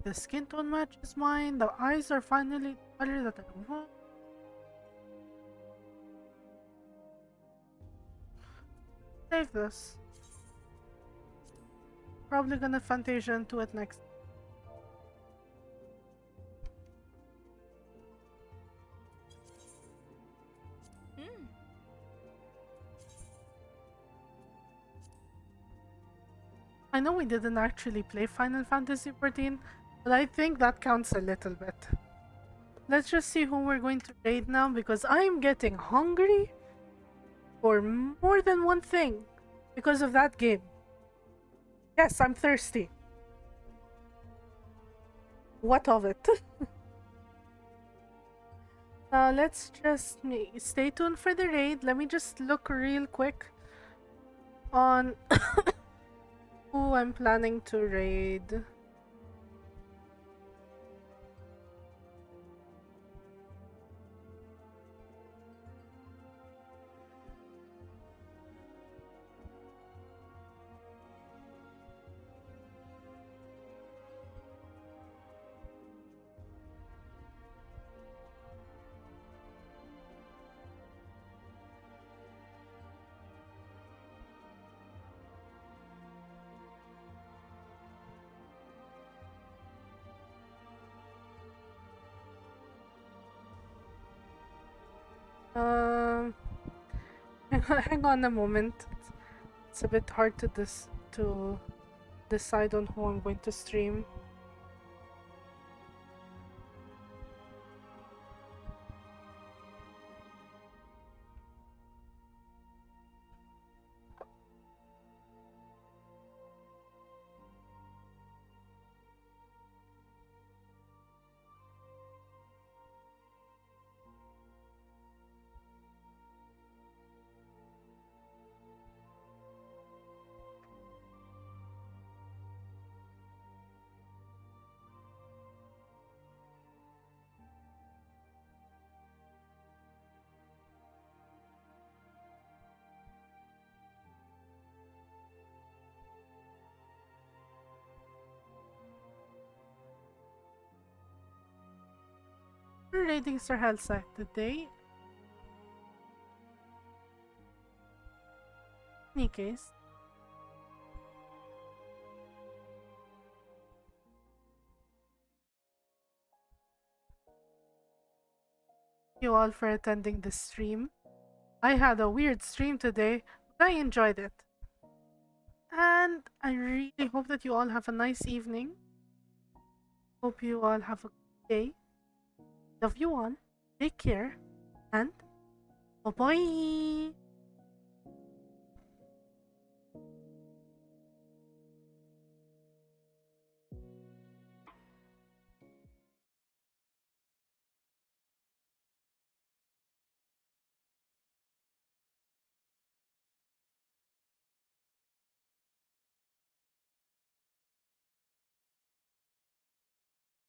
The skin tone matches mine, the eyes are finally the color that I want. Save this. Probably gonna Fantasia into it next. I know we didn't actually play Final Fantasy XIV, but I think that counts a little bit. Let's just see who we're going to raid now, because I'm getting hungry for more than one thing because of that game. Yes, I'm thirsty. What of it? Let's just stay tuned for the raid. Let me just look real quick on who I'm planning to raid. Um, hang on a moment. It's a bit hard to decide on who I'm going to stream. We're raiding Sir Hellside today. In any case, thank you all for attending this stream. I had a weird stream today, but I enjoyed it. And I really hope that you all have a nice evening. Hope you all have a good day. Love you all. Take care. And bye-bye.